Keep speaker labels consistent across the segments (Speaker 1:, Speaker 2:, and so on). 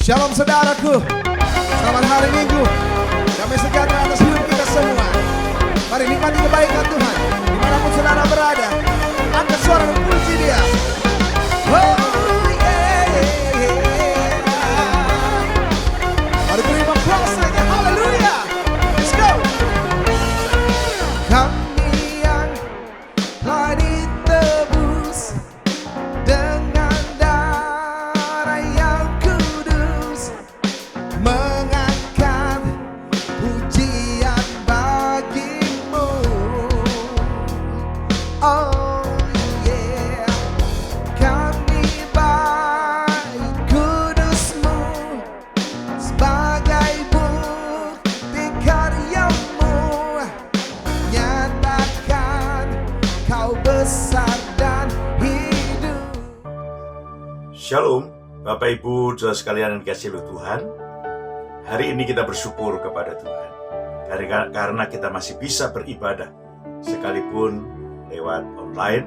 Speaker 1: Shalom saudaraku, selamat hari Minggu. Damai sejahtera atas hidup kita semua. Mari nikmati kebaikan Tuhan dimanapun saudara berada. Angkat suara dan puji Dia. Oh yeah, yeah, yeah. Mari terima kuasanya, haleluya. Let's go. Kami yang telah ditebus dengan darah yang kudus, mengangkat pujian bagimu. Oh yeah, kami baik kudusmu sebagai bukti karyamu, nyatakan kau besar dan hidup.
Speaker 2: Shalom, Bapak Ibu, saudara sekalian yang dikasihi oleh Tuhan. Hari ini kita bersyukur kepada Tuhan karena kita masih bisa beribadah sekalipun lewat online.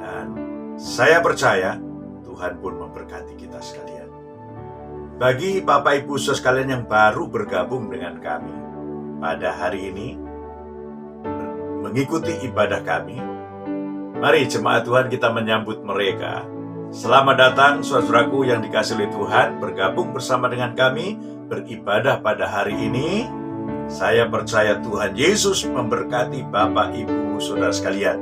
Speaker 2: Dan saya percaya Tuhan pun memberkati kita sekalian. Bagi Bapak Ibu saudara sekalian yang baru bergabung dengan kami pada hari ini mengikuti ibadah kami, mari jemaat Tuhan kita menyambut mereka. Selamat datang saudaraku yang dikasihi oleh Tuhan, bergabung bersama dengan kami beribadah pada hari ini. Saya percaya Tuhan Yesus memberkati Bapak Ibu saudara sekalian.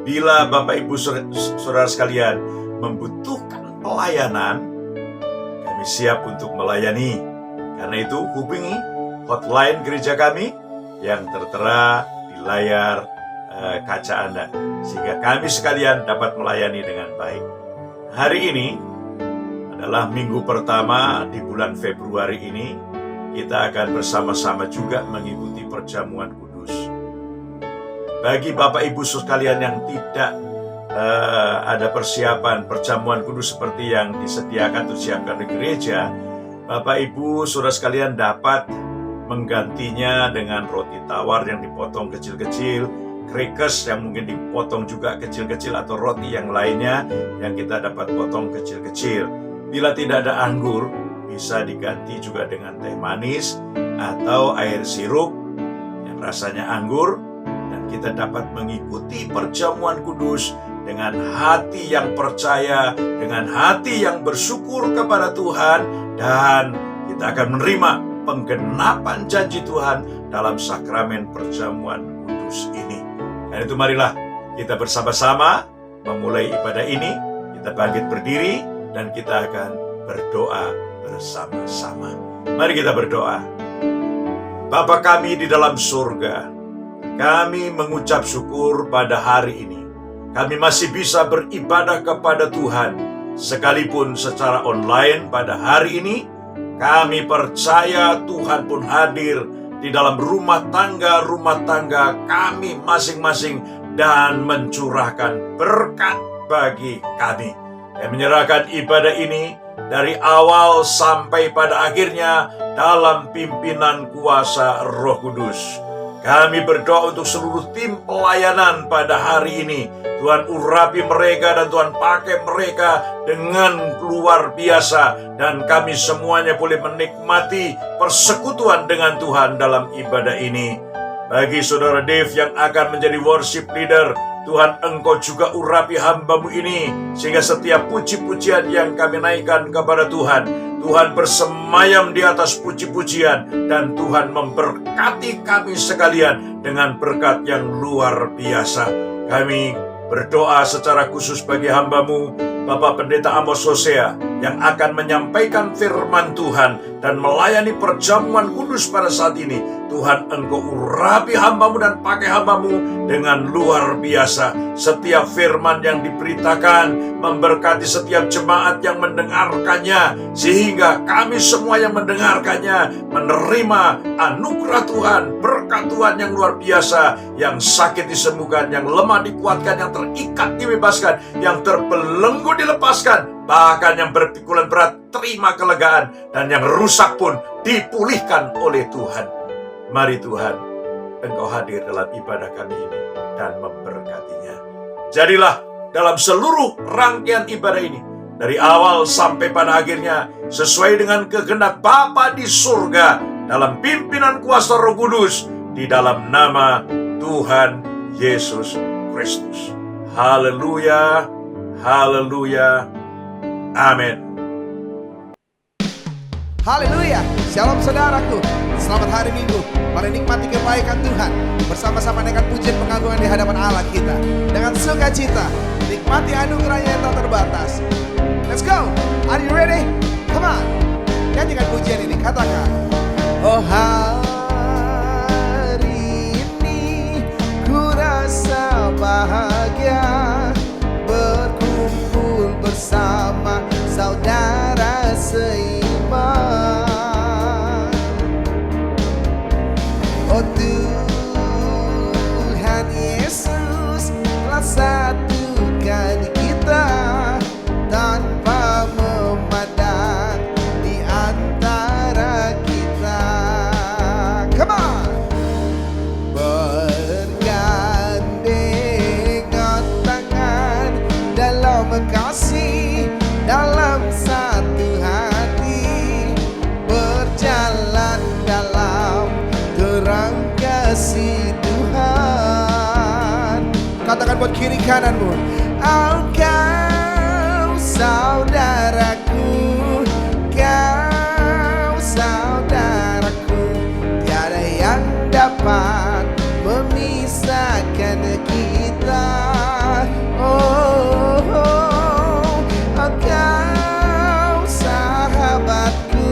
Speaker 2: Bila Bapak Ibu saudara sekalian membutuhkan pelayanan, kami siap untuk melayani. Karena itu hubungi hotline gereja kami yang tertera di layar kaca Anda, sehingga kami sekalian dapat melayani dengan baik. Hari ini adalah minggu pertama di bulan Februari ini. Kita akan bersama-sama juga mengikuti perjamuan kudus. Bagi Bapak Ibu sekalian yang tidak ada persiapan perjamuan kudus seperti yang disediakan atau disiapkan di gereja, Bapak Ibu saudara sekalian dapat menggantinya dengan roti tawar yang dipotong kecil-kecil, crackers yang mungkin dipotong juga kecil-kecil, atau roti yang lainnya yang kita dapat potong kecil-kecil. Bila tidak ada anggur, bisa diganti juga dengan teh manis atau air sirup yang rasanya anggur. Dan kita dapat mengikuti perjamuan kudus dengan hati yang percaya, dengan hati yang bersyukur kepada Tuhan, dan kita akan menerima penggenapan janji Tuhan dalam sakramen perjamuan kudus ini. Dan itu marilah kita bersama-sama memulai ibadah ini. Kita bangkit berdiri dan kita akan berdoa bersama-sama. Mari kita berdoa. Bapa kami di dalam surga, kami mengucap syukur pada hari ini. Kami masih bisa beribadah kepada Tuhan sekalipun secara online pada hari ini. Kami percaya Tuhan pun hadir di dalam rumah tangga kami masing-masing dan mencurahkan berkat bagi kami. Kami menyerahkan ibadah ini dari awal sampai pada akhirnya dalam pimpinan kuasa Roh Kudus. Kami berdoa untuk seluruh tim pelayanan pada hari ini. Tuhan urapi mereka dan Tuhan pakai mereka dengan luar biasa. Dan kami semuanya boleh menikmati persekutuan dengan Tuhan dalam ibadah ini. Bagi saudara Dave yang akan menjadi worship leader, Tuhan Engkau juga urapi hamba-Mu ini, sehingga setiap puji-pujian yang kami naikkan kepada Tuhan, Tuhan bersemayam di atas puji-pujian, dan Tuhan memberkati kami sekalian dengan berkat yang luar biasa. Kami berdoa secara khusus bagi hamba-Mu, Bapak Pendeta Amos Hosea, yang akan menyampaikan firman Tuhan dan melayani perjamuan kudus pada saat ini. Tuhan Engkau urapi hamba-Mu dan pakai hamba-Mu dengan luar biasa. Setiap firman yang diberitakan memberkati setiap jemaat yang mendengarkannya, sehingga kami semua yang mendengarkannya menerima anugerah Tuhan, berkat Tuhan yang luar biasa. Yang sakit disembuhkan, yang lemah dikuatkan, yang terikat dibebaskan, yang terbelenggu dilepaskan, bahkan yang berpikulan berat terima kelegaan, dan yang rusak pun dipulihkan oleh Tuhan. Mari Tuhan, Engkau hadir dalam ibadah kami ini dan memberkatinya. Jadilah dalam seluruh rangkaian ibadah ini dari awal sampai pada akhirnya sesuai dengan kehendak Bapa di surga dalam pimpinan kuasa Roh Kudus di dalam nama Tuhan Yesus Kristus. Haleluya, haleluya, amin.
Speaker 1: Haleluya. Shalom saudaraku. Selamat hari Minggu. Mari nikmati kebaikan Tuhan bersama-sama dengan pujian pengagungan di hadapan Allah kita. Dengan sukacita nikmati anugerahnya yang tak terbatas. Let's go. Are you ready? Come on. Nyanyikan pujian ini. Katakan, oh hari ini ku rasa bahagia berkumpul bersama saudara seiman. Oh Tuhan Yesus telah satukan kita tanpa memandang di antara kita. Come on. Bergandengan tangan dalam kasih, dalam satu hati, berjalan dalam terang kasih Tuhan. Katakan buat kiri kananmu, engkau saudaraku, kau saudaraku, tiada yang dapat memisahkan kita. Oh, oh, engkau sahabatku,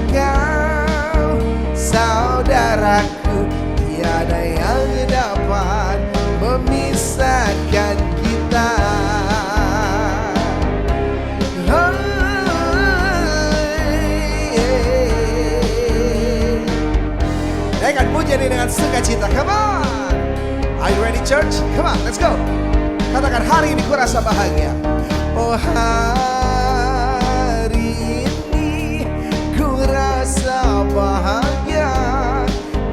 Speaker 1: kau saudaraku, tiada yang dapat memisahkan kita. Naikkan pujian ini dengan sukacita. Come on. Are you ready, church? Come on, let's go. Katakan, hari ini ku rasa bahagia. Oh hari ini ku rasa bahagia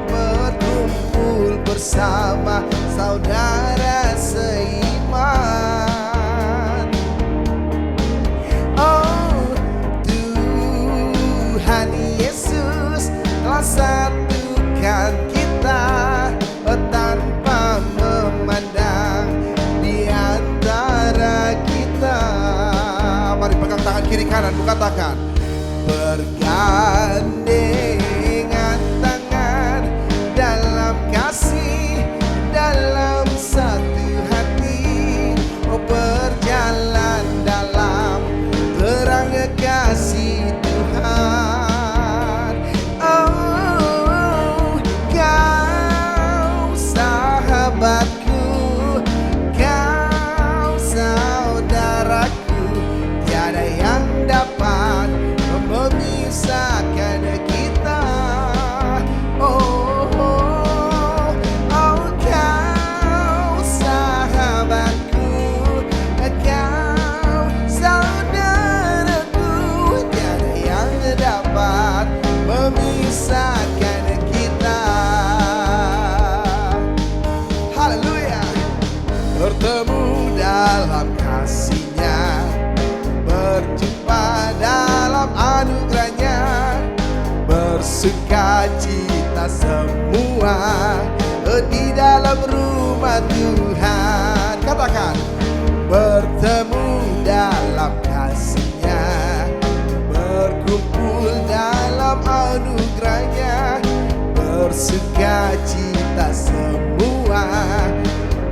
Speaker 1: berkumpul bersama saudara seiman. Oh Tuhan Yesus telah satukan kita tanpa memandang di antara kita. Mari pegang tangan kiri kanan, katakan, bergandengan tangan dalam kasih, dalam satu hati, berjalan dalam terang kasih Tuhan. Oh, kau sahabatku, kau saudaraku, tiada yang dapat memisahkan kita. Oh, oh, oh, kau sahabatku, kau saudaraku, tiada yang dapat memisahkan kita. Haleluya. Bertemu dalam kasih-Nya, berjumpa dalam anugerah-Nya, bersukacita semua di dalam rumah Tuhan. Katakan, bertemu dalam kasih-Nya, berkumpul dalam anugerah-Nya, bersukacita semua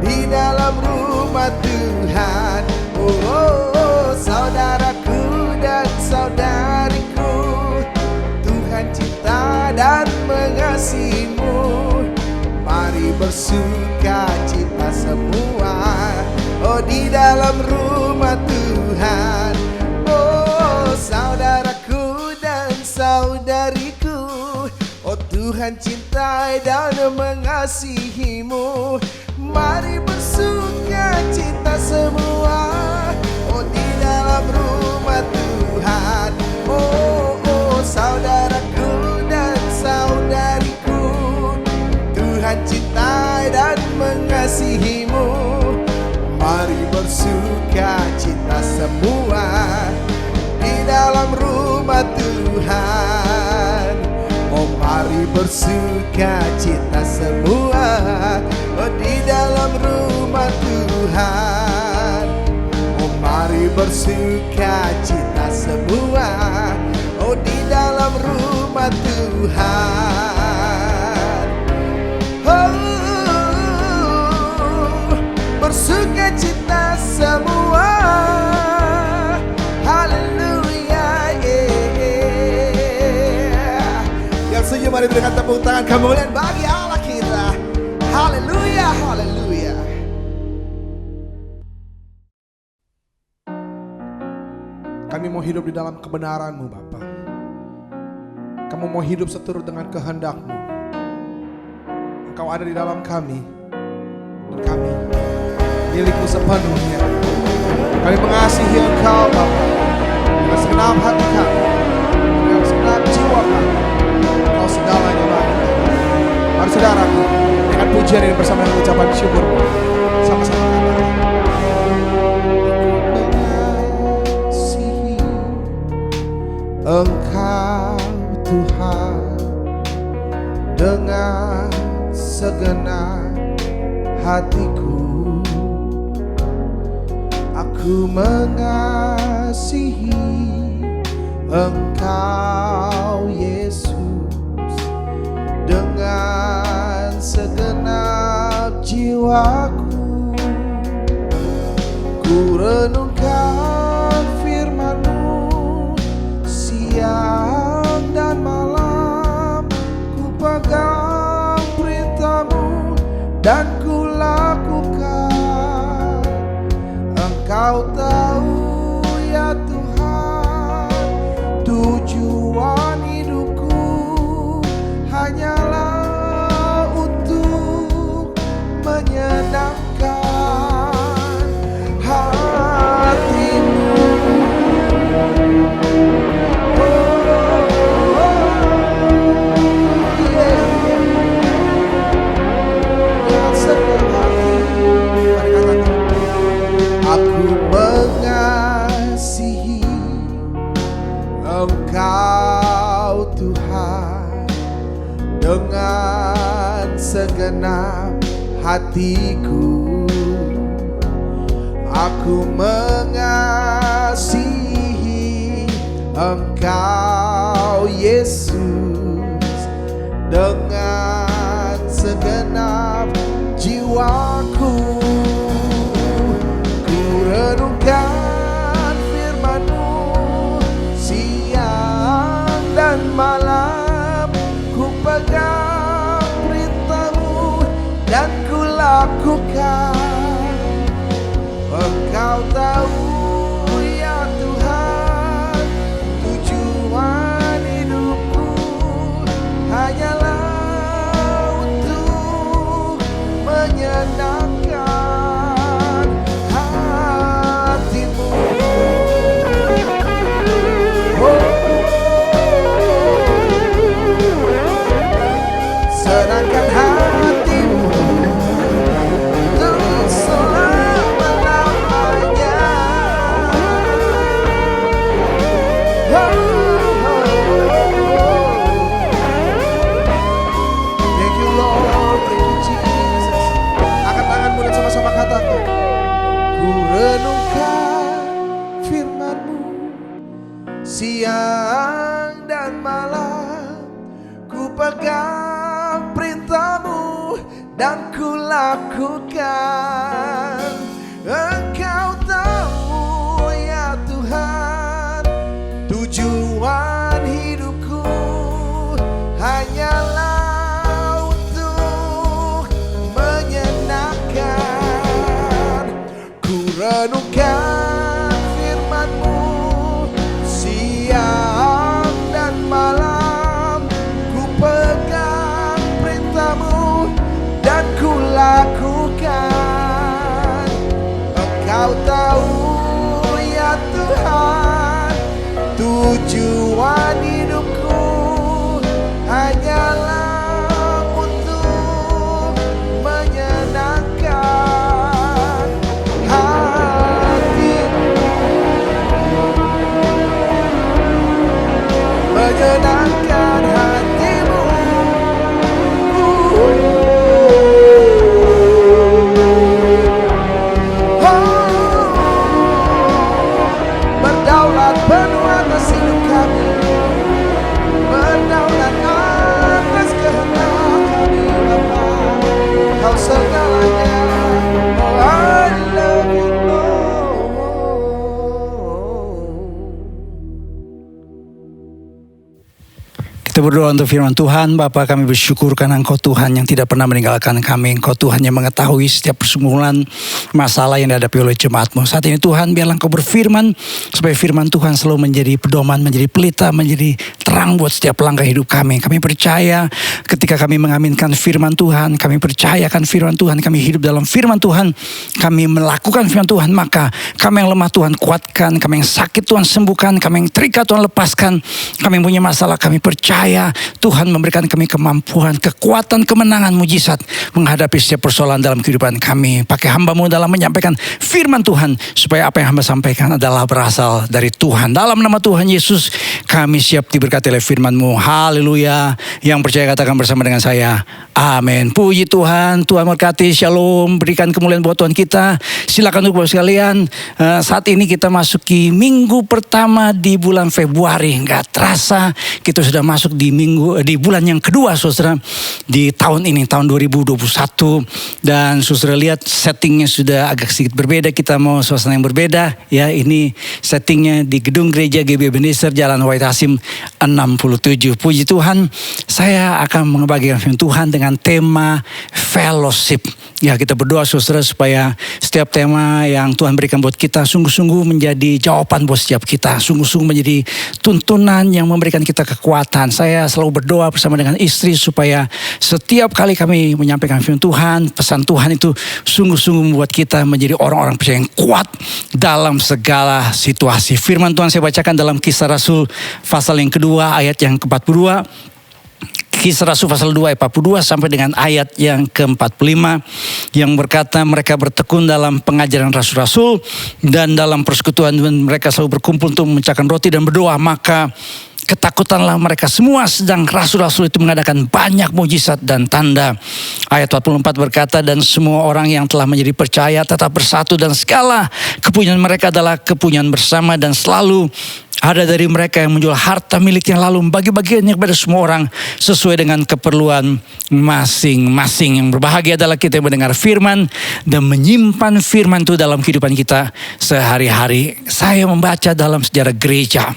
Speaker 1: di dalam rumah Tuhan. Oh, oh, oh, saudaraku dan saudariku, Tuhan cinta dan mengasihimu. Mari bersukacita semua, oh di dalam rumah Tuhan. Oh saudaraku dan saudariku, oh Tuhan cintai dan mengasihimu. Mari bersukacita semua, oh di dalam rumah Tuhan. Oh, oh saudaraku dan saudariku, Tuhan cintai dan mengasihimu. Mari bersukacita semua, rumah Tuhan. Oh mari bersuka cita semua, oh di dalam rumah Tuhan. Oh mari bersuka cita semua, oh di dalam rumah Tuhan. Oh, bersuka cita semua. Haleluya, yeah. Yang setuju mari berikan tepuk tangan kemuliaan bagi Allah kita. Haleluya, haleluya. Kami mau hidup di dalam kebenaran-Mu Bapa. Kamu mau hidup seturut dengan kehendak-Mu. Engkau ada di dalam kami, dan kami milik-Mu sepenuhnya. Kami mengasihi Engkau Bapa dengan segenap hati kami, dengan segenap jiwa kami. Engkau segalanya bagi kami. Mari saudaraku, dengan pujian ini bersama dengan ucapan syukur, sama-sama katakan. Engkau Tuhan dengan segenap hatiku, aku mengasihi Engkau Yesus dengan segenap jiwaku. Ku renungkan firman-Mu siang dan malam, ku pegang perintah-Mu dan ku lakukan. Engkau tahu ya Tuhan, tujuan hidupku hanyalah untuk menyenangkan hati-Mu. Aku mengasihi Engkau Tuhan dengan segenap hatiku. Aku mengasihi Engkau Yesus dengan segenap jiwaku. Renungkan firman-Mu siang dan malam, ku pegang perintah-Mu dan ku lakukan. Engkau tahu ya Tuhan, tujuan hidupku hanyalah untuk menyenangkan senangkan hati-Mu untuk selama-lamanya. Thank you Lord, thank you Jesus. Angkat tanganmu dan sama-sama katakan. Ku renungkan firman-Mu siang dan malam, ku pegang perintah-Mu dan ku lakukan. Engkau tahu ya Tuhan, tujuan hidupku hanyalah untuk menyenangkan. Ku renungkan firman-Mu siang dan malam, ku pegang perintah-Mu dan ku lakukan.
Speaker 3: Kita berdoa untuk firman Tuhan. Bapa, kami bersyukur karena Engkau Tuhan yang tidak pernah meninggalkan kami. Engkau Tuhan yang mengetahui setiap pergumulan masalah yang dihadapi oleh jemaat-Mu. Saat ini Tuhan, biarlah Engkau berfirman, supaya firman Tuhan selalu menjadi pedoman, menjadi pelita, menjadi terang buat setiap langkah hidup kami. Kami percaya ketika kami mengaminkan firman Tuhan, kami percayakan firman Tuhan, kami hidup dalam firman Tuhan, kami melakukan firman Tuhan, maka kami yang lemah Tuhan kuatkan, kami yang sakit Tuhan sembuhkan, kami yang terikat Tuhan lepaskan, kami yang punya masalah kami percaya Tuhan memberikan kami kemampuan, kekuatan, kemenangan, mujizat menghadapi setiap persoalan dalam kehidupan kami. Pakai hamba-Mu dalam menyampaikan firman Tuhan, supaya apa yang hamba sampaikan adalah berasal dari Tuhan. Dalam nama Tuhan Yesus kami siap diberkati oleh firman-Mu. Haleluya. Yang percaya katakan bersama dengan saya, amin. Puji Tuhan. Tuhan berkati. Shalom. Berikan kemuliaan buat Tuhan kita. Silakan untuk Bapak sekalian. Saat ini kita masuki minggu pertama di bulan Februari. Nggak terasa kita sudah masuk di bulan yang kedua, saudara, di tahun ini, tahun 2021. Dan saudara lihat settingnya sudah agak sedikit berbeda. Kita mau suasana yang berbeda. Ya, ini settingnya di gedung gereja GB Ebenezer, Jalan Wahid Hasim 67. Puji Tuhan. Saya akan membagikan firman Tuhan dengan tema fellowship. Ya, kita berdoa saudara supaya setiap tema yang Tuhan berikan buat kita sungguh-sungguh menjadi jawaban buat setiap kita. Sungguh-sungguh menjadi tuntunan yang memberikan kita kekuatan. Saya selalu berdoa bersama dengan istri supaya setiap kali kami menyampaikan firman Tuhan, pesan Tuhan itu sungguh-sungguh membuat kita menjadi orang-orang percaya yang kuat dalam segala situasi. Firman Tuhan saya bacakan dalam Kisah Rasul pasal yang kedua ayat yang ke-42. Kisah Rasul pasal 2 ayat 42 sampai dengan ayat yang ke-45 yang berkata, mereka bertekun dalam pengajaran rasul-rasul dan dalam persekutuan mereka selalu berkumpul untuk memecahkan roti dan berdoa. Maka ketakutanlah mereka semua, sedang rasul-rasul itu mengadakan banyak mujizat dan tanda. Ayat 44 berkata, dan semua orang yang telah menjadi percaya tetap bersatu, dan segala kepunyaan mereka adalah kepunyaan bersama, dan selalu ada dari mereka yang menjual harta miliknya lalu membagi-bagiannya kepada semua orang sesuai dengan keperluan masing-masing. Yang berbahagia adalah kita yang mendengar firman dan menyimpan firman itu dalam kehidupan kita sehari-hari. Saya membaca dalam sejarah gereja.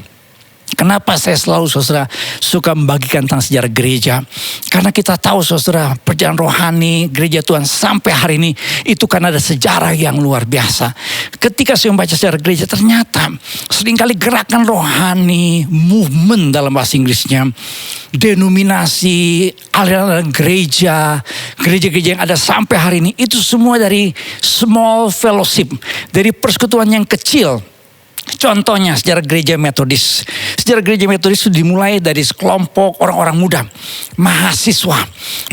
Speaker 3: Kenapa saya selalu saudara suka membagikan tentang sejarah gereja? Karena kita tahu saudara, perjalanan rohani gereja Tuhan sampai hari ini itu kan ada sejarah yang luar biasa. Ketika saya membaca sejarah gereja, ternyata seringkali gerakan rohani, movement dalam bahasa Inggrisnya, denominasi, aliran gereja, gereja-gereja yang ada sampai hari ini, itu semua dari small fellowship, dari persekutuan yang kecil. Contohnya sejarah gereja Metodis. Sejarah gereja Metodis itu dimulai dari sekelompok orang-orang muda, mahasiswa.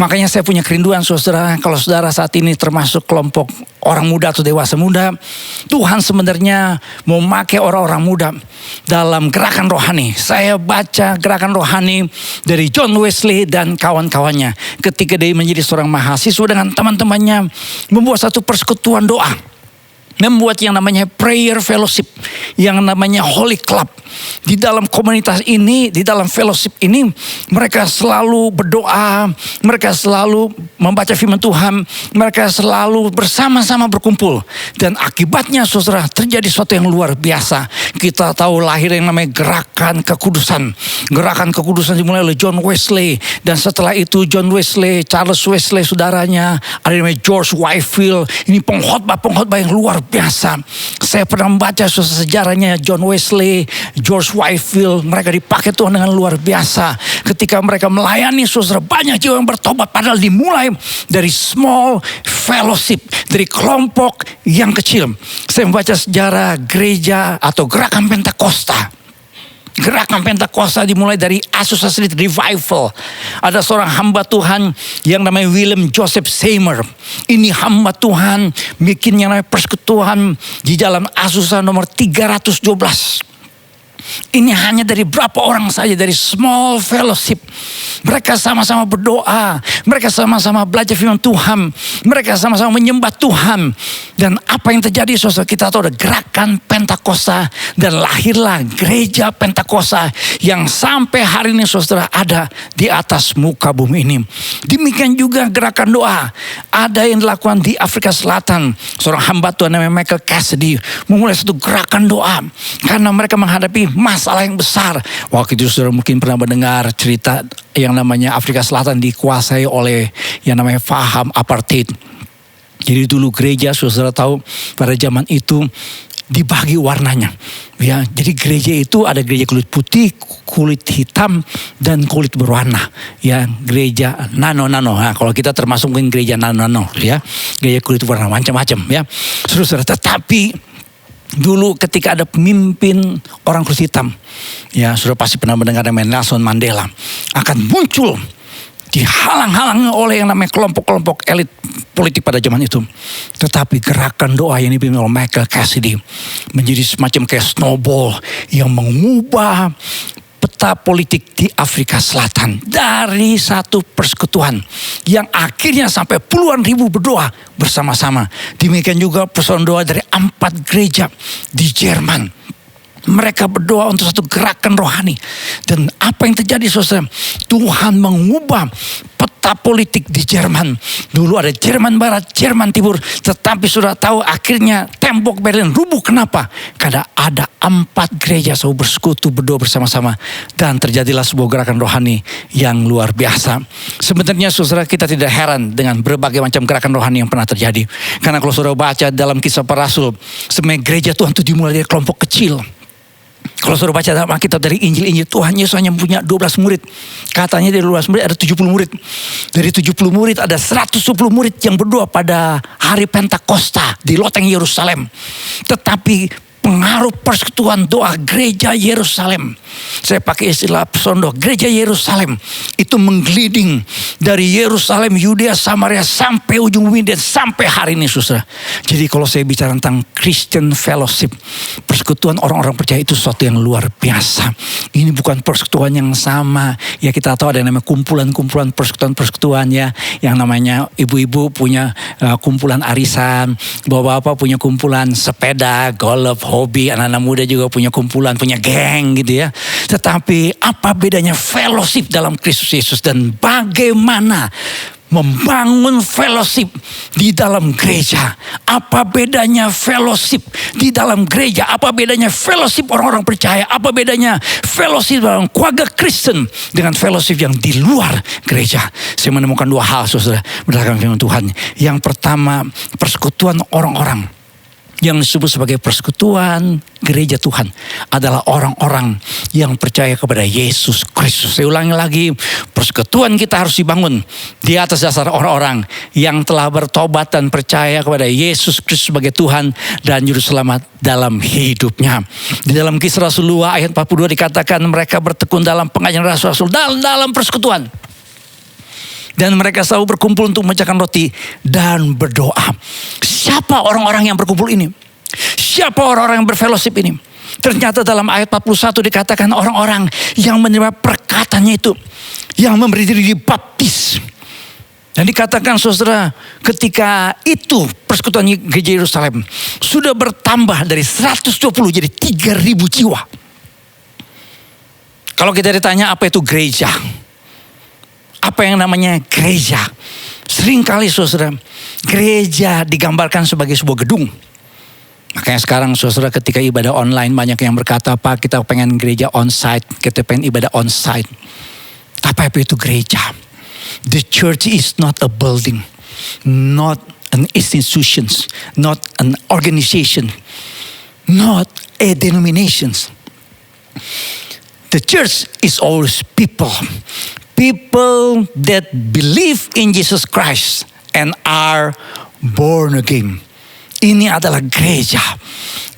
Speaker 3: Makanya saya punya kerinduan saudara, kalau saudara saat ini termasuk kelompok orang muda atau dewasa muda, Tuhan sebenarnya mau memakai orang-orang muda dalam gerakan rohani. Saya baca gerakan rohani dari John Wesley dan kawan-kawannya. Ketika dia menjadi seorang mahasiswa dengan teman-temannya, membuat satu persekutuan doa, membuat yang namanya prayer fellowship, yang namanya holy club. Di dalam komunitas ini, di dalam fellowship ini, mereka selalu berdoa, mereka selalu membaca firman Tuhan, mereka selalu bersama-sama berkumpul. Dan akibatnya saudara, terjadi sesuatu yang luar biasa. Kita tahu lahir yang namanya gerakan kekudusan. Gerakan kekudusan dimulai oleh John Wesley, dan setelah itu John Wesley, Charles Wesley saudaranya, ada namanya George Whitefield. Ini pengkhotbah yang luar biasa. Saya pernah membaca sejarahnya John Wesley, George Whitefield. Mereka dipakai Tuhan dengan luar biasa. Ketika mereka melayani saudara, banyak jiwa yang bertobat. Padahal dimulai dari small fellowship, dari kelompok yang kecil. Saya membaca sejarah gereja atau gerakan Pentakosta. Gerakan Pentakosta dimulai dari Azusa Street Revival. Ada seorang hamba Tuhan yang namanya William Joseph Seymour. Ini hamba Tuhan bikin yang namanya persekutuan di Jalan Azusa nomor 312. Ini hanya dari berapa orang saja, dari small fellowship. Mereka sama-sama berdoa, mereka sama-sama belajar firman Tuhan, mereka sama-sama menyembah Tuhan. Dan apa yang terjadi saudara, kita tahu ada gerakan Pentakosta Dan lahirlah gereja Pentakosta yang sampai hari ini saudara ada di atas muka bumi ini. Demikian juga gerakan doa. Ada yang dilakukan di Afrika Selatan. Seorang hamba Tuhan namanya Michael Cassidy memulai satu gerakan doa. Karena mereka menghadapi masalah yang besar. Waktu itu saudara mungkin pernah mendengar cerita yang namanya Afrika Selatan dikuasai oleh yang namanya paham apartheid. Jadi dulu gereja saudara tahu pada zaman itu dibagi warnanya. Ya, jadi gereja itu ada gereja kulit putih, kulit hitam, dan kulit berwarna. Ya, gereja nano-nano. Nah, kalau kita termasuk mungkin gereja nano-nano, ya, gereja kulit berwarna macam-macam, ya. Saudara, tetapi dulu ketika ada pemimpin orang kulit hitam, ya, saudara pasti pernah mendengar namanya Nelson Mandela, akan muncul dihalang-halangi oleh yang namanya kelompok-kelompok elit politik pada zaman itu. Tetapi gerakan doa yang dipimpin oleh Michael Cassidy menjadi semacam kayak snowball yang mengubah peta politik di Afrika Selatan dari satu persekutuan yang akhirnya sampai puluhan ribu berdoa bersama-sama. Demikian juga persoalan doa dari 4 gereja di Jerman. Mereka berdoa untuk satu gerakan rohani. Dan apa yang terjadi saudara? Tuhan mengubah peta politik di Jerman. Dulu ada Jerman Barat, Jerman Timur. Tetapi sudah tahu akhirnya tembok Berlin rubuh. Kenapa? Karena ada 4 gereja selalu bersekutu berdoa bersama-sama. Dan terjadilah sebuah gerakan rohani yang luar biasa. Sebenarnya saudara kita tidak heran dengan berbagai macam gerakan rohani yang pernah terjadi. Karena kalau saudara baca dalam Kisah Para Rasul, sebenarnya gereja Tuhan itu dimulai dari kelompok kecil. Kalau saudara baca dalam Alkitab dari Injil-Injil, Tuhan Yesus hanya punya 12 murid. Katanya dari 12 murid ada 70 murid. Dari 70 murid ada 110 murid yang berdoa pada hari Pentakosta di loteng Yerusalem. Tetapi pengaruh persekutuan doa gereja Yerusalem, saya pakai istilah Sondo, gereja Yerusalem itu menggelinding dari Yerusalem, Yudea, Samaria sampai ujung bumi dan sampai hari ini saudara. Jadi kalau saya bicara tentang Christian fellowship, persekutuan orang-orang percaya itu sesuatu yang luar biasa. Ini bukan persekutuan yang sama. Ya kita tahu ada yang namanya kumpulan-kumpulan persekutuan ya, yang namanya ibu-ibu punya kumpulan arisan, bapak-bapak punya kumpulan sepeda, golf, hobi, anak-anak muda juga punya kumpulan, punya geng gitu ya. Tetapi apa bedanya fellowship dalam Kristus Yesus dan bagaimana membangun fellowship di dalam gereja? Apa bedanya fellowship di dalam gereja? Apa bedanya fellowship orang-orang percaya? Apa bedanya fellowship dalam keluarga Kristen dengan fellowship yang di luar gereja? Saya menemukan 2 hal saudara berdasarkan firman Tuhan. Yang pertama, persekutuan orang-orang yang disebut sebagai persekutuan gereja Tuhan adalah orang-orang yang percaya kepada Yesus Kristus. Saya ulangi lagi, persekutuan kita harus dibangun di atas dasar orang-orang yang telah bertobat dan percaya kepada Yesus Kristus sebagai Tuhan dan Juru Selamat dalam hidupnya. Di dalam Kisah Rasul 2 ayat 42 dikatakan mereka bertekun dalam pengajaran Rasul-Rasul dalam persekutuan. Dan mereka selalu berkumpul untuk memecahkan roti dan berdoa. Siapa orang-orang yang berkumpul ini? Siapa orang-orang yang berfellowship ini? Ternyata dalam ayat 41 dikatakan orang-orang yang menerima perkataannya itu, yang memberi diri dibaptis. Dan dikatakan saudara, ketika itu persekutuan gereja Yerusalem sudah bertambah dari 120 jadi 3.000 jiwa. Kalau kita ditanya apa itu gereja? Apa yang namanya gereja? Seringkali saudara, gereja digambarkan sebagai sebuah gedung. Makanya sekarang saudara ketika ibadah online banyak yang berkata, Pak kita pengen gereja on-site, kita pengen ibadah on-site. Apa itu gereja? The church is not a building, not an institution, not an organization, not a denomination. The church is always people. People that believe in Jesus Christ and are born again. Ini adalah gereja.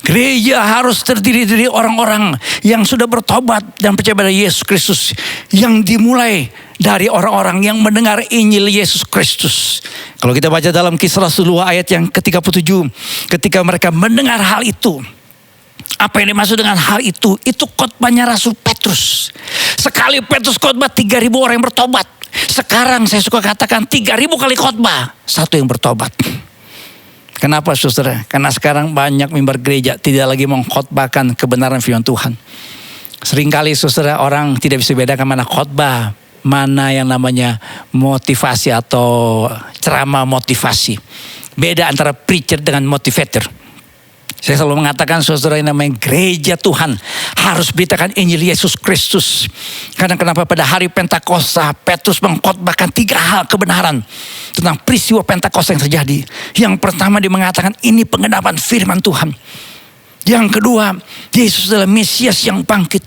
Speaker 3: Gereja harus terdiri dari orang-orang yang sudah bertobat dan percaya pada Yesus Kristus. Yang dimulai dari orang-orang yang mendengar Injil Yesus Kristus. Kalau kita baca dalam Kisah Rasul 2 ayat yang ke-37. Ketika mereka mendengar hal itu. Apa yang dimaksud dengan hal itu? Itu khotbahnya Rasul Petrus. Sekali Petrus khotbah 3.000 orang yang bertobat. Sekarang saya suka katakan 3.000 kali khotbah, 1 yang bertobat. Kenapa saudara? Karena sekarang banyak mimbar gereja tidak lagi mengkhotbahkan kebenaran firman Tuhan. Seringkali saudara orang tidak bisa bedakan mana khotbah, mana yang namanya motivasi atau ceramah motivasi. Beda antara preacher dengan motivator. Saya selalu mengatakan saudara yang namanya gereja Tuhan harus beritakan Injil Yesus Kristus. Karena kenapa pada hari Pentakosta Petrus mengkhotbahkan 3 hal kebenaran tentang peristiwa Pentakosta yang terjadi. Yang pertama dia mengatakan ini penggenapan firman Tuhan. Yang kedua, Yesus adalah Mesias yang bangkit.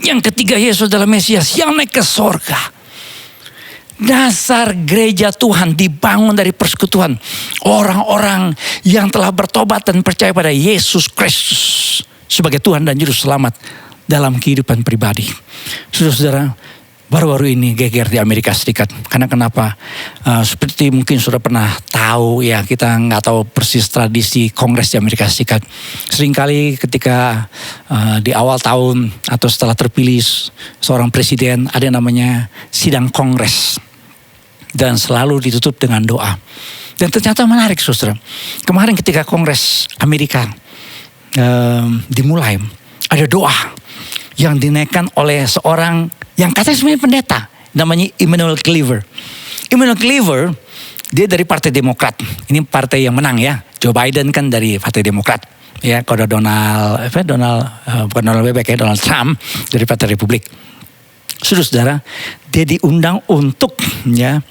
Speaker 3: Yang ketiga, Yesus adalah Mesias yang naik ke sorga. Dasar gereja Tuhan dibangun dari persekutuan orang-orang yang telah bertobat dan percaya pada Yesus Kristus sebagai Tuhan dan Juru Selamat dalam kehidupan pribadi. Saudara-saudara, baru-baru ini geger di Amerika Serikat. Karena kenapa? Seperti mungkin sudah pernah tahu ya, kita nggak tahu persis tradisi Kongres di Amerika Serikat. Seringkali ketika di awal tahun atau setelah terpilih seorang presiden ada yang namanya sidang Kongres. Dan selalu ditutup dengan doa. Dan ternyata menarik saudara. Kemarin ketika Kongres Amerika dimulai, ada doa yang dinaikkan oleh seorang yang katanya sebenarnya pendeta, namanya Emanuel Cleaver. Emanuel Cleaver, dia dari Partai Demokrat. Ini partai yang menang ya. Joe Biden kan dari Partai Demokrat. Ya, kalau Donald Trump dari Partai Republik. Saudara-saudara, dia diundang untuk ya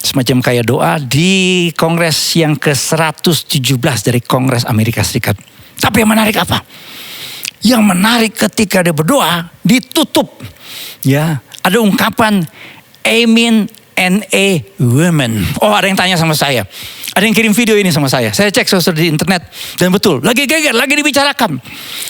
Speaker 3: semacam kayak doa di Kongres yang ke-117 dari Kongres Amerika Serikat. Tapi yang menarik apa? Yang menarik ketika dia berdoa ditutup ya ada ungkapan Amen and a woman. Oh, ada yang tanya sama saya. Ada yang kirim video ini sama saya. Saya cek saudara di internet dan betul, lagi geger, lagi dibicarakan.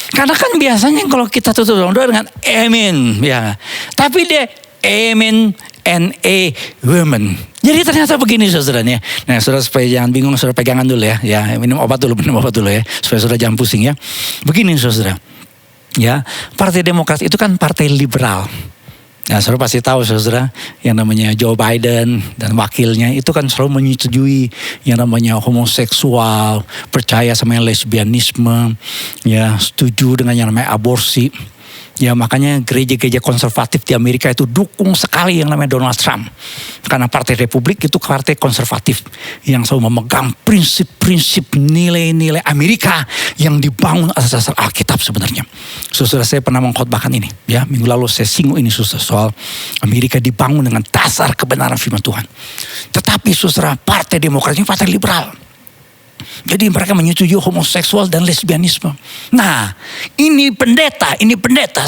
Speaker 3: Karena kan biasanya kalau kita tutup doa dengan amen ya. Tapi dia amen and a woman. Jadi ternyata begini saudaranya. Nah, saudara supaya jangan bingung, saudara pegangan dulu ya. Ya, minum obat dulu ya. Supaya saudara jangan pusing ya. Begini saudara. Ya, Partai Demokrat itu kan partai liberal. Nah, saudara pasti tahu saudara yang namanya Joe Biden dan wakilnya itu kan selalu menyetujui yang namanya homoseksual, percaya sama yang lesbianisme, ya setuju dengan yang namanya aborsi. Ya makanya gereja-gereja konservatif di Amerika itu dukung sekali yang namanya Donald Trump. Karena Partai Republik itu partai konservatif yang selalu memegang prinsip-prinsip nilai-nilai Amerika yang dibangun atas dasar Alkitab sebenarnya. Saudara, saya pernah mengkhotbahkan ini. Ya, minggu lalu saya singgung ini saudara, soal Amerika dibangun dengan dasar kebenaran firman Tuhan. Tetapi saudara, Partai Demokrat ini partai liberal. Jadi mereka menyetujui homoseksual dan lesbianisme. Nah, ini pendeta.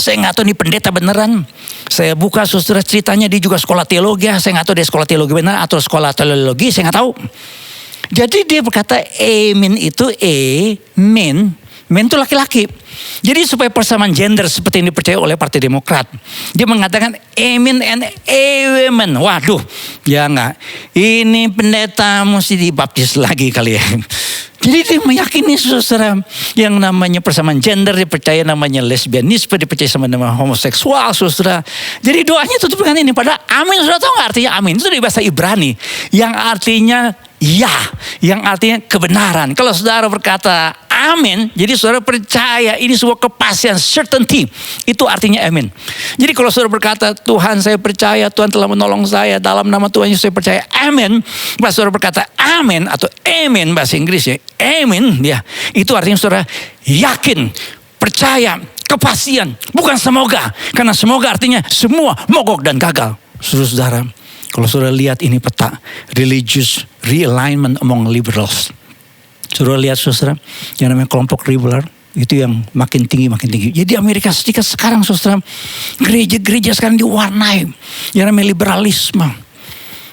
Speaker 3: Saya nggak tahu ini pendeta beneran. Saya buka saudara ceritanya, dia juga sekolah teologi. Saya nggak tahu dia sekolah teologi benar atau sekolah teologi, saya nggak tahu. Jadi dia berkata amen itu men itu laki-laki. Jadi supaya persamaan gender seperti yang dipercaya oleh Partai Demokrat, dia mengatakan amen and a woman. Waduh, ya enggak. Ini pendeta mesti dibaptis lagi kali ya. Jadi dia meyakini saudara yang namanya persamaan gender, dipercaya namanya lesbianisme, dipercaya sama nama homoseksual saudara. Jadi doanya tutup dengan ini. Padahal amin, saudara tahu nggak artinya amin? Itu dari bahasa Ibrani yang artinya ya, yang artinya kebenaran. Kalau saudara berkata amin, jadi saudara percaya ini sebuah kepastian, certainty. Itu artinya amin. Jadi kalau saudara berkata Tuhan saya percaya, Tuhan telah menolong saya, dalam nama Tuhan Yesus saya percaya, amin. Pas saudara berkata amin atau amen bahasa Inggrisnya, amin ya, itu artinya saudara yakin, percaya, kepastian. Bukan semoga, karena semoga artinya semua mogok dan gagal. Saudara, kalau saudara lihat ini peta religious realignment among liberals. Saudara lihat saudara yang namanya kelompok liberal itu yang makin tinggi. Jadi Amerika Serikat sekarang saudara, gereja-gereja sekarang diwarnai yang namanya liberalisme.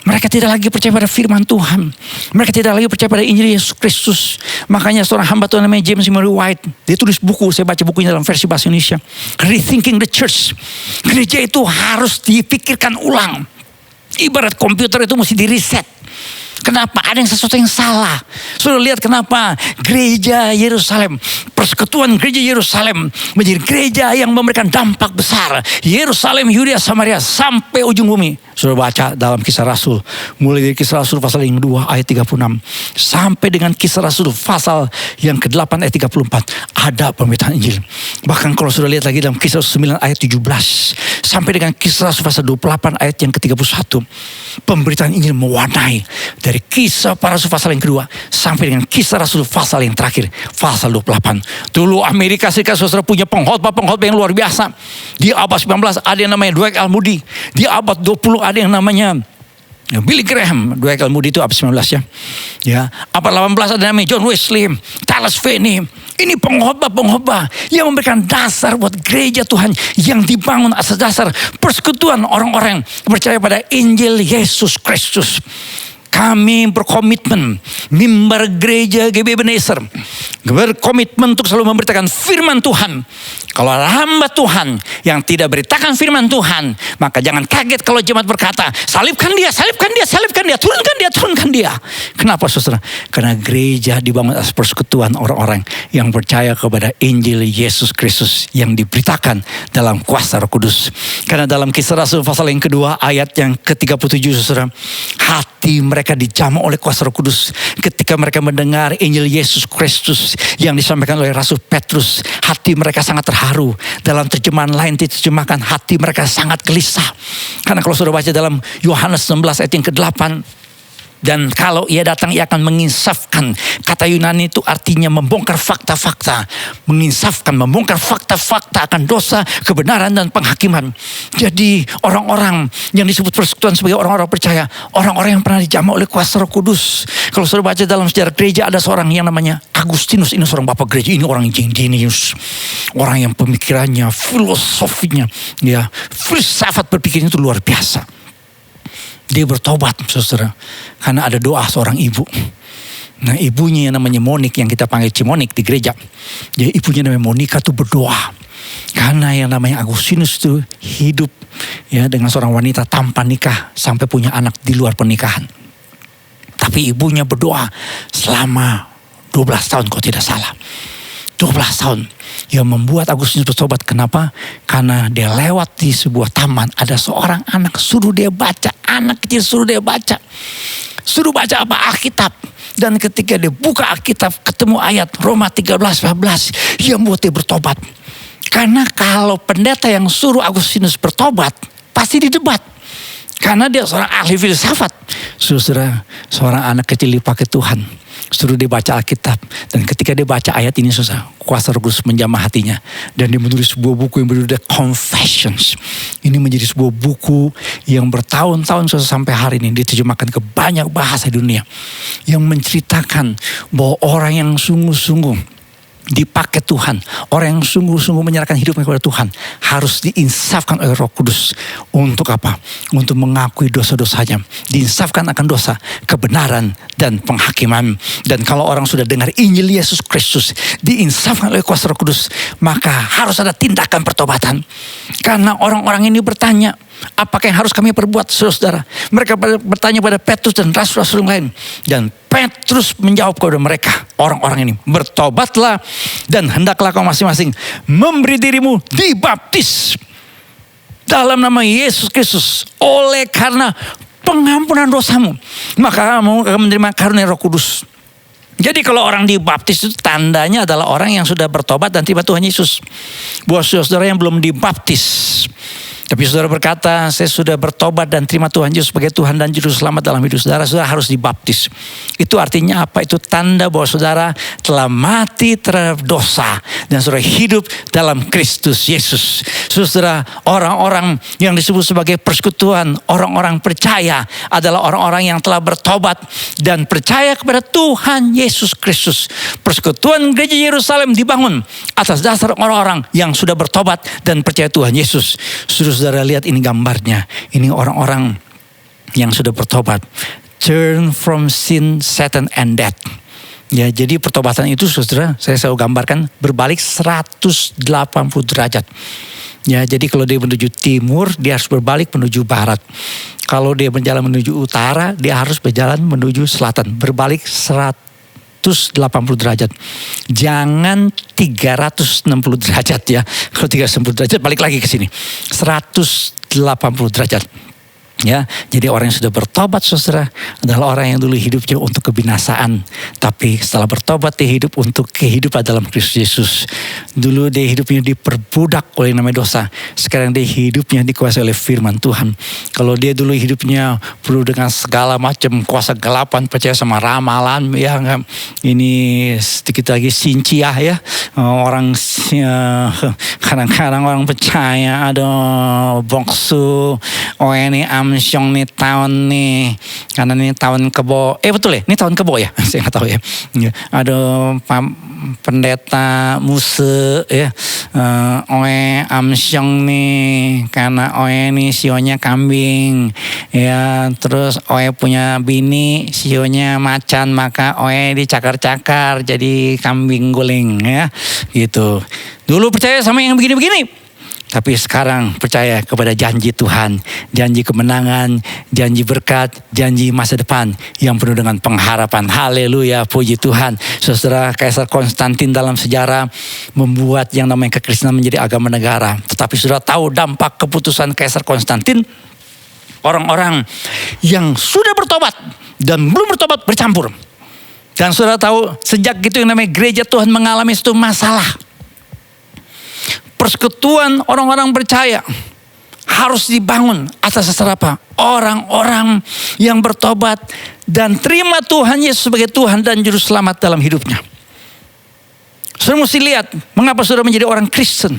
Speaker 3: Mereka tidak lagi percaya pada firman Tuhan. Mereka tidak lagi percaya pada Injil Yesus Kristus. Makanya seorang hamba Tuhan namanya James Murray White, dia tulis buku, saya baca bukunya dalam versi bahasa Indonesia, Rethinking the Church. Gereja itu harus dipikirkan ulang. Ibarat komputer itu mesti di reset. Kenapa? Ada yang sesuatu yang salah. Sudah lihat kenapa gereja Yerusalem, persekutuan gereja Yerusalem menjadi gereja yang memberikan dampak besar. Yerusalem, Yudea, Samaria sampai ujung bumi. Sudah baca dalam Kisah Rasul, mulai dari Kisah Rasul pasal yang kedua ayat 36 sampai dengan Kisah Rasul pasal yang ke-8 ayat 34 ada pemberitaan Injil. Bahkan kalau sudah lihat lagi dalam Kisah Rasul 9 ayat 17 sampai dengan Kisah Rasul pasal 28 ayat yang ke-31, pemberitaan Injil mewarnai dari Kisah para Rasul pasal yang kedua sampai dengan Kisah Rasul pasal yang terakhir, pasal 28. Dulu Amerika Serikat saudara punya pengkhotbah yang luar biasa. Di abad 19 ada yang namanya Dwight L. Moody. Di abad 20 ada yang namanya Billy Graham. Dwight L. Moody itu abad 19 ya. Ya, abad 18 ada yang namanya John Wesley, Charles Finney. Ini pengkhotbah yang memberikan dasar buat gereja Tuhan yang dibangun atas dasar persekutuan orang-orang percaya pada Injil Yesus Kristus. Kami berkomitmen, mimbar gereja GB Ebenezer berkomitmen untuk selalu memberitakan firman Tuhan. Kalau ada hamba Tuhan yang tidak beritakan firman Tuhan, maka jangan kaget kalau jemaat berkata, salibkan dia, turunkan dia. Kenapa saudara? Karena gereja dibangun atas persekutuan orang-orang yang percaya kepada Injil Yesus Kristus yang diberitakan dalam kuasa Roh Kudus. Karena dalam Kisah Rasul pasal yang kedua ayat yang ke-37 saudara, hati mereka dijamah oleh kuasa Roh Kudus ketika mereka mendengar Injil Yesus Kristus yang disampaikan oleh Rasul Petrus. Hati mereka sangat terharu. Dalam terjemahan lain diterjemahkan hati mereka sangat gelisah. Karena kalau sudah baca dalam Yohanes 16 ayat yang ke-8, dan kalau ia datang ia akan menginsafkan. Kata Yunani itu artinya membongkar fakta-fakta. Menginsafkan, membongkar fakta-fakta akan dosa, kebenaran dan penghakiman. Jadi orang-orang yang disebut persekutuan sebagai orang-orang percaya, orang-orang yang pernah dijamah oleh kuasa Roh Kudus. Kalau sudah baca dalam sejarah gereja ada seorang yang namanya Agustinus. Ini seorang bapak gereja, ini orang yang jenius. Orang yang pemikirannya, filosofinya, ya, filsafat berpikirnya itu luar biasa. Dia bertobat saudara, karena ada doa seorang ibu. Nah ibunya yang namanya Monik, yang kita panggil Cimonik di gereja. Jadi ibunya namanya Monika tuh berdoa. Karena yang namanya Agustinus itu hidup ya dengan seorang wanita tanpa nikah sampai punya anak di luar pernikahan. Tapi ibunya berdoa selama 12 tahun kalau tidak salah. 12 tahun yang membuat Agustinus bertobat. Kenapa? Karena dia lewat di sebuah taman, ada seorang anak suruh dia baca, anak kecil suruh dia baca. Suruh baca apa? Alkitab. Dan ketika dia buka Alkitab ketemu ayat Roma 13:14 yang membuat dia bertobat. Karena kalau pendeta yang suruh Agustinus bertobat pasti didebat. Karena dia seorang ahli filsafat. Saudara, seorang anak kecil dipakai Tuhan. Suruh dia baca Alkitab. Dan ketika dia baca ayat ini saudara, kuasa Roh Kudus menjamah hatinya. Dan dia menulis sebuah buku yang berjudul Confessions. Ini menjadi sebuah buku yang bertahun-tahun saudara sampai hari ini diterjemahkan ke banyak bahasa dunia. Yang menceritakan bahwa orang yang sungguh-sungguh dipakai Tuhan, orang yang sungguh-sungguh menyerahkan hidupnya kepada Tuhan harus diinsafkan oleh Roh Kudus. Untuk apa? Untuk mengakui dosa-dosanya. Diinsafkan akan dosa, kebenaran dan penghakiman. Dan kalau orang sudah dengar Injil Yesus Kristus diinsafkan oleh kuasa Roh Kudus, maka harus ada tindakan pertobatan. Karena orang-orang ini bertanya, apakah yang harus kami perbuat, saudara? Mereka bertanya pada Petrus dan rasul-rasul yang lain. Dan Petrus menjawab kepada mereka, orang-orang ini, bertobatlah dan hendaklah kau masing-masing memberi dirimu dibaptis dalam nama Yesus Kristus oleh karena pengampunan dosamu. Maka kamu akan menerima karunia Roh Kudus. Jadi kalau orang dibaptis itu tandanya adalah orang yang sudah bertobat dan terima Tuhan Yesus. Buat saudara yang belum dibaptis, tapi saudara berkata, saya sudah bertobat dan terima Tuhan Yesus sebagai Tuhan dan Juru Selamat dalam hidup saudara, saudara harus dibaptis. Itu artinya apa? Itu tanda bahwa saudara telah mati terhadap dosa dan saudara hidup dalam Kristus Yesus. Saudara, orang-orang yang disebut sebagai persekutuan, orang-orang percaya adalah orang-orang yang telah bertobat dan percaya kepada Tuhan Yesus Kristus. Persekutuan gereja Yerusalem dibangun atas dasar orang-orang yang sudah bertobat dan percaya Tuhan Yesus. Saudara lihat ini gambarnya. Ini orang-orang yang sudah bertobat. Turn from sin, Satan and death. Ya, jadi pertobatan itu saudara, saya selalu gambarkan berbalik 180 derajat. Ya, jadi kalau dia menuju timur, dia harus berbalik menuju barat. Kalau dia berjalan menuju utara, dia harus berjalan menuju selatan. Berbalik 180 derajat. Jangan 360 derajat ya. Kalau 360 derajat balik lagi ke sini. 180 derajat. Ya, jadi orang yang sudah bertobat, saudara, adalah orang yang dulu hidupnya untuk kebinasaan, tapi setelah bertobat dia hidup untuk kehidupan dalam Kristus Yesus. Dulu dia hidupnya diperbudak oleh namanya dosa, sekarang dia hidupnya dikuasai oleh firman Tuhan. Kalau dia dulu hidupnya penuh dengan segala macam kuasa gelapan, percaya sama ramalan, ya ini sedikit lagi sinciah ya, orang kadang-kadang orang percaya ada boksu, ini amsyong nih tahun nih, karena ini tahun kebo, betul ya, ini tahun kebo ya, saya nggak tahu ya. Ada pendeta muse ya, amsyong nih, karena ini sionya kambing, ya terus punya bini, sionya macan, maka dicakar-cakar jadi kambing guling ya, gitu. Dulu percaya sama yang begini-begini. Tapi sekarang percaya kepada janji Tuhan, janji kemenangan, janji berkat, janji masa depan yang penuh dengan pengharapan. Haleluya, puji Tuhan. Saudara, Kaisar Konstantin dalam sejarah membuat yang namanya kekristenan menjadi agama negara. Tetapi sudah tahu dampak keputusan Kaisar Konstantin, orang-orang yang sudah bertobat dan belum bertobat bercampur. Dan sudah tahu sejak itu yang namanya gereja Tuhan mengalami satu masalah. Persekutuan orang-orang percaya harus dibangun atas dasar apa? Orang-orang yang bertobat dan terima Tuhan Yesus sebagai Tuhan dan Juru Selamat dalam hidupnya. Saudara mesti lihat mengapa saudara menjadi orang Kristen.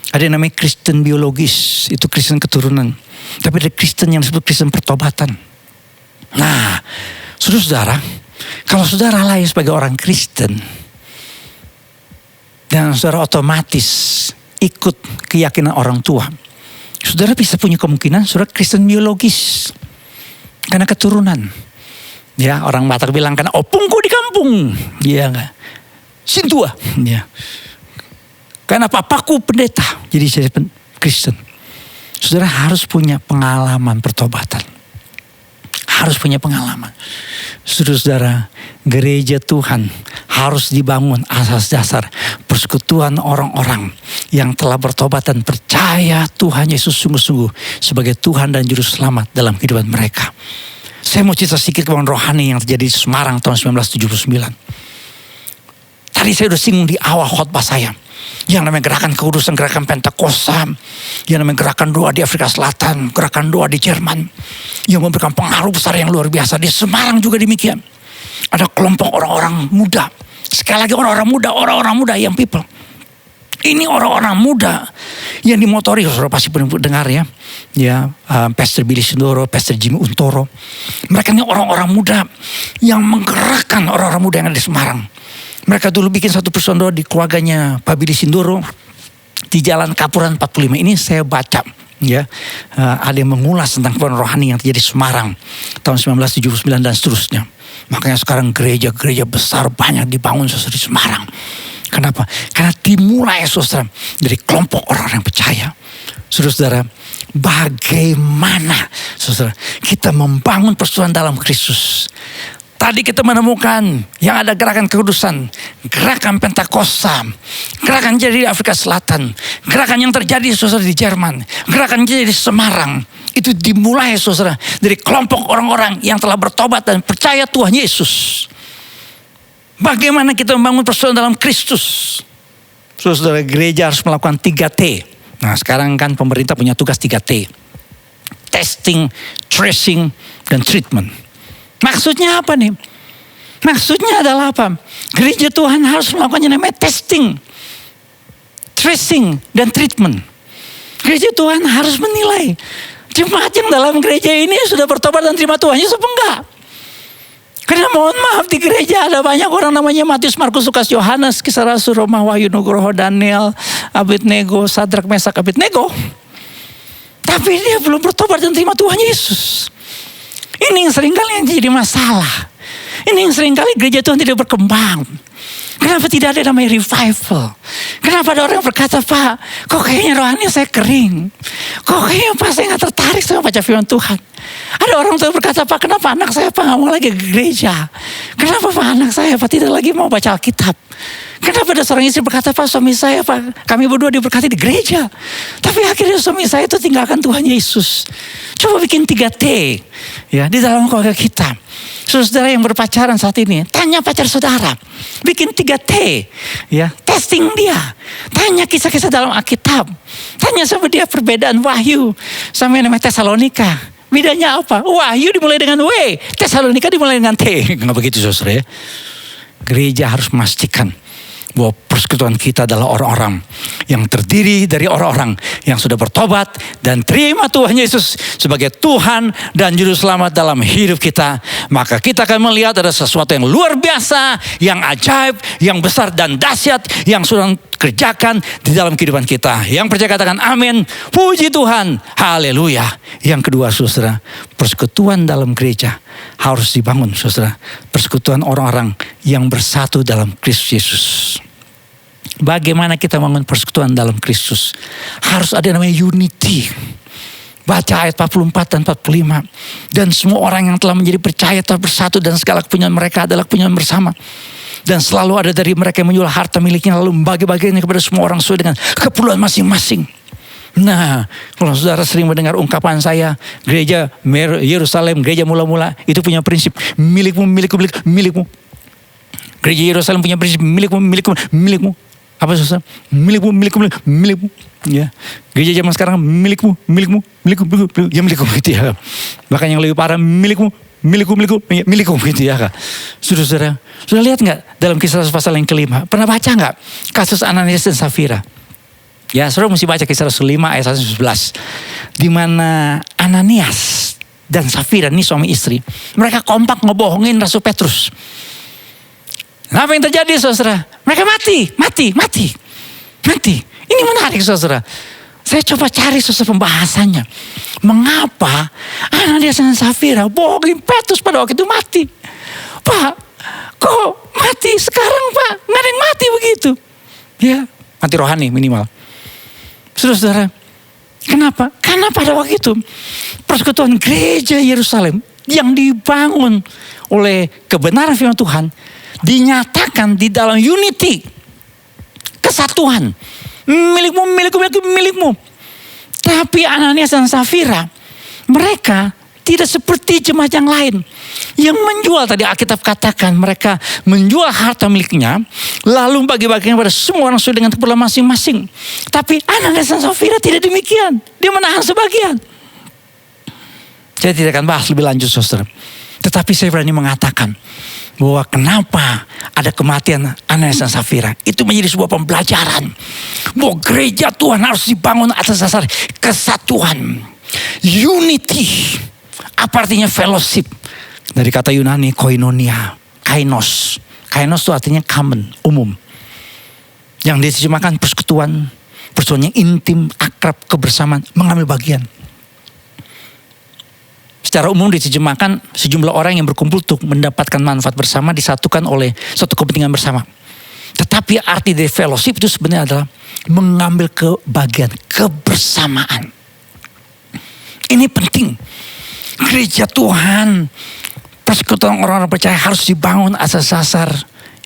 Speaker 3: Ada yang namanya Kristen biologis, itu Kristen keturunan. Tapi ada Kristen yang disebut Kristen pertobatan. Nah, saudara, kalau saudara lahir sebagai orang Kristen dan saudara otomatis ikut keyakinan orang tua, saudara bisa punya kemungkinan saudara Kristen biologis karena keturunan. Ya, orang Batak bilang kan opungku di kampung, ya enggak, sintua, ya. Karena papaku pendeta, jadi saya Kristen. Saudara harus punya pengalaman pertobatan, harus punya pengalaman. Saudara, gereja Tuhan harus dibangun atas dasar persekutuan orang-orang yang telah bertobat dan percaya Tuhan Yesus sungguh-sungguh sebagai Tuhan dan Juru Selamat dalam kehidupan mereka. Saya mau cerita sedikit kebanggaan rohani yang terjadi di Semarang tahun 1979. Tadi saya sudah singgung di awal khotbah saya. Yang namanya gerakan kekudusan, gerakan Pentakosta, yang namanya gerakan doa di Afrika Selatan, gerakan doa di Jerman, yang memberikan pengaruh besar yang luar biasa. Di Semarang juga demikian. Ada kelompok orang-orang muda. Sekali lagi orang-orang muda yang people. Ini orang-orang muda yang dimotori, saudara pasti pernah dengar ya. Ya, Pastor Billy Sindoro, Pastor Jimmy Untoro. Mereka ini orang-orang muda yang menggerakkan orang-orang muda yang ada di Semarang. Mereka dulu bikin satu persatuan doa di keluarganya Pak Billy Sindoro di Jalan Kapuran 45. Ini saya baca ya, ada yang mengulas tentang kehidupan rohani yang terjadi di Semarang tahun 1979 dan seterusnya. Makanya sekarang gereja-gereja besar banyak dibangun di Semarang. Kenapa? Karena dimulai saudara dari kelompok orang-orang yang percaya. Saudara-saudara, bagaimana saudara kita membangun persatuan dalam Kristus? Tadi kita menemukan yang ada gerakan kekudusan, gerakan Pentakosta, gerakan jadi di Afrika Selatan, gerakan yang terjadi saudara di Jerman, gerakan jadi di Semarang. Itu dimulai saudara dari kelompok orang-orang yang telah bertobat dan percaya Tuhan Yesus. Bagaimana kita membangun persatuan dalam Kristus? Saudara, gereja harus melakukan 3T. Nah, sekarang kan pemerintah punya tugas 3T. Testing, tracing, dan treatment. Maksudnya apa nih? Maksudnya adalah apa? Gereja Tuhan harus melakukan yang namanya testing, tracing, dan treatment. Gereja Tuhan harus menilai jemaat yang dalam gereja ini sudah bertobat dan terima Tuhan Yesus apa enggak. Karena mohon maaf di gereja ada banyak orang namanya Matius, Markus, Lukas, Yohanes, Kisah Rasul, Roma, Wahyu, Nugroho, Daniel, Abednego, Sadrak, Mesak, Abednego. Tapi dia belum bertobat dan terima Tuhan Yesus. Ini yang seringkali yang jadi masalah. Ini yang seringkali gereja Tuhan tidak berkembang. Kenapa tidak ada namanya revival? Kenapa ada orang yang berkata, Pak, kok kayaknya rohani saya kering? kok kayaknya Pak saya gak tertarik sama baca firman Tuhan. Ada orang tua berkata, Pak kenapa anak saya Pak gak mau lagi ke gereja? Kenapa Pak anak saya Pak tidak lagi mau baca Alkitab? Kenapa ada seorang istri berkata, Pak suami saya Pak, kami berdua diberkati di gereja. Tapi akhirnya suami saya itu tinggalkan Tuhan Yesus. Coba bikin 3T ya di dalam keluarga kita. Saudara yang berpacaran saat ini, tanya pacar saudara. Bikin 3T ya, testing dia. Tanya kisah-kisah dalam Alkitab. Tanya sama dia perbedaan Wahyu sama yang namanya Tesalonika. Bedanya apa? Wahyu dimulai dengan W, Tesalonika dimulai dengan T. Enggak begitu saudara ya. Gereja harus memastikan bahwa persekutuan kita adalah orang-orang yang terdiri dari orang-orang yang sudah bertobat dan terima Tuhan Yesus sebagai Tuhan dan Juru Selamat dalam hidup kita. Maka kita akan melihat ada sesuatu yang luar biasa, yang ajaib, yang besar dan dahsyat yang sudah kerjakan di dalam kehidupan kita. Yang percaya katakan amin. Puji Tuhan. Haleluya. Yang kedua saudara, persekutuan dalam gereja harus dibangun saudara. Persekutuan orang-orang yang bersatu dalam Kristus Yesus. Bagaimana kita membangun persekutuan dalam Kristus? Harus ada namanya unity. Baca ayat 44 dan 45. Dan semua orang yang telah menjadi percaya telah bersatu dan segala kepunyaan mereka adalah kepunyaan bersama. Dan selalu ada dari mereka yang menjual harta miliknya lalu membagi-baginya kepada semua orang sesuai dengan keperluan masing-masing. Nah, kalau saudara sering mendengar ungkapan saya, gereja Yerusalem, gereja mula-mula itu punya prinsip milikmu, milikku, milikmu. Gereja Yerusalem punya prinsip milikmu, milikmu, milikmu. Apa saudara? Milikmu, milikku, milikmu. Ya, gereja zaman sekarang milikmu, milikmu, milikku, milikku, ya milikku gitu ya. Bahkan yang lebih parah milikmu, milikku, milikku gitu ya. Saudara, sudah lihat nggak dalam Kisah Rasul pasal yang kelima? Pernah baca nggak kasus Ananias dan Safira? Ya, saudara mesti baca Kisah Rasul 5 ayat 11. Di mana Ananias dan Safira, ini suami istri, mereka kompak ngebohongin Rasul Petrus. Nah, apa yang terjadi saudara? Mereka mati. Ini menarik saudara. Saya coba cari saudara pembahasannya. Mengapa Ananias dan Safira bohongin Petrus pada waktu itu mati? Pak, kok mati sekarang Pak? Nggak ada yang mati begitu. Ya, mati rohani minimal. Saudara, kenapa? Karena pada waktu itu persekutuan gereja Yerusalem yang dibangun oleh kebenaran firman Tuhan dinyatakan di dalam unity, kesatuan. Milikmu, milikku, milikmu. Tapi Ananias dan Safira, mereka tidak seperti jemaat yang lain yang menjual, tadi Alkitab katakan mereka menjual harta miliknya lalu bagi-baginya pada semua orang sesuai dengan keperluan masing-masing. Tapi Ananias dan Safira tidak demikian. Dia menahan sebagian. Saya tidak akan bahas lebih lanjut saudara. Tetapi saya berani mengatakan bahwa kenapa ada kematian Ananias dan Safira. Itu menjadi sebuah pembelajaran. Bahwa gereja Tuhan harus dibangun atas dasar kesatuan. Unity. Apa artinya fellowship? Dari kata Yunani koinonia, kainos. Kainos itu artinya common, umum. Yang diterjemahkan persekutuan yang intim, akrab, kebersamaan, mengambil bagian. Secara umum diterjemahkan sejumlah orang yang berkumpul untuk mendapatkan manfaat bersama disatukan oleh suatu kepentingan bersama. Tetapi arti dari fellowship itu sebenarnya adalah mengambil kebagian, kebersamaan. Ini penting. Gereja Tuhan, persekutuan orang-orang percaya harus dibangun atas dasar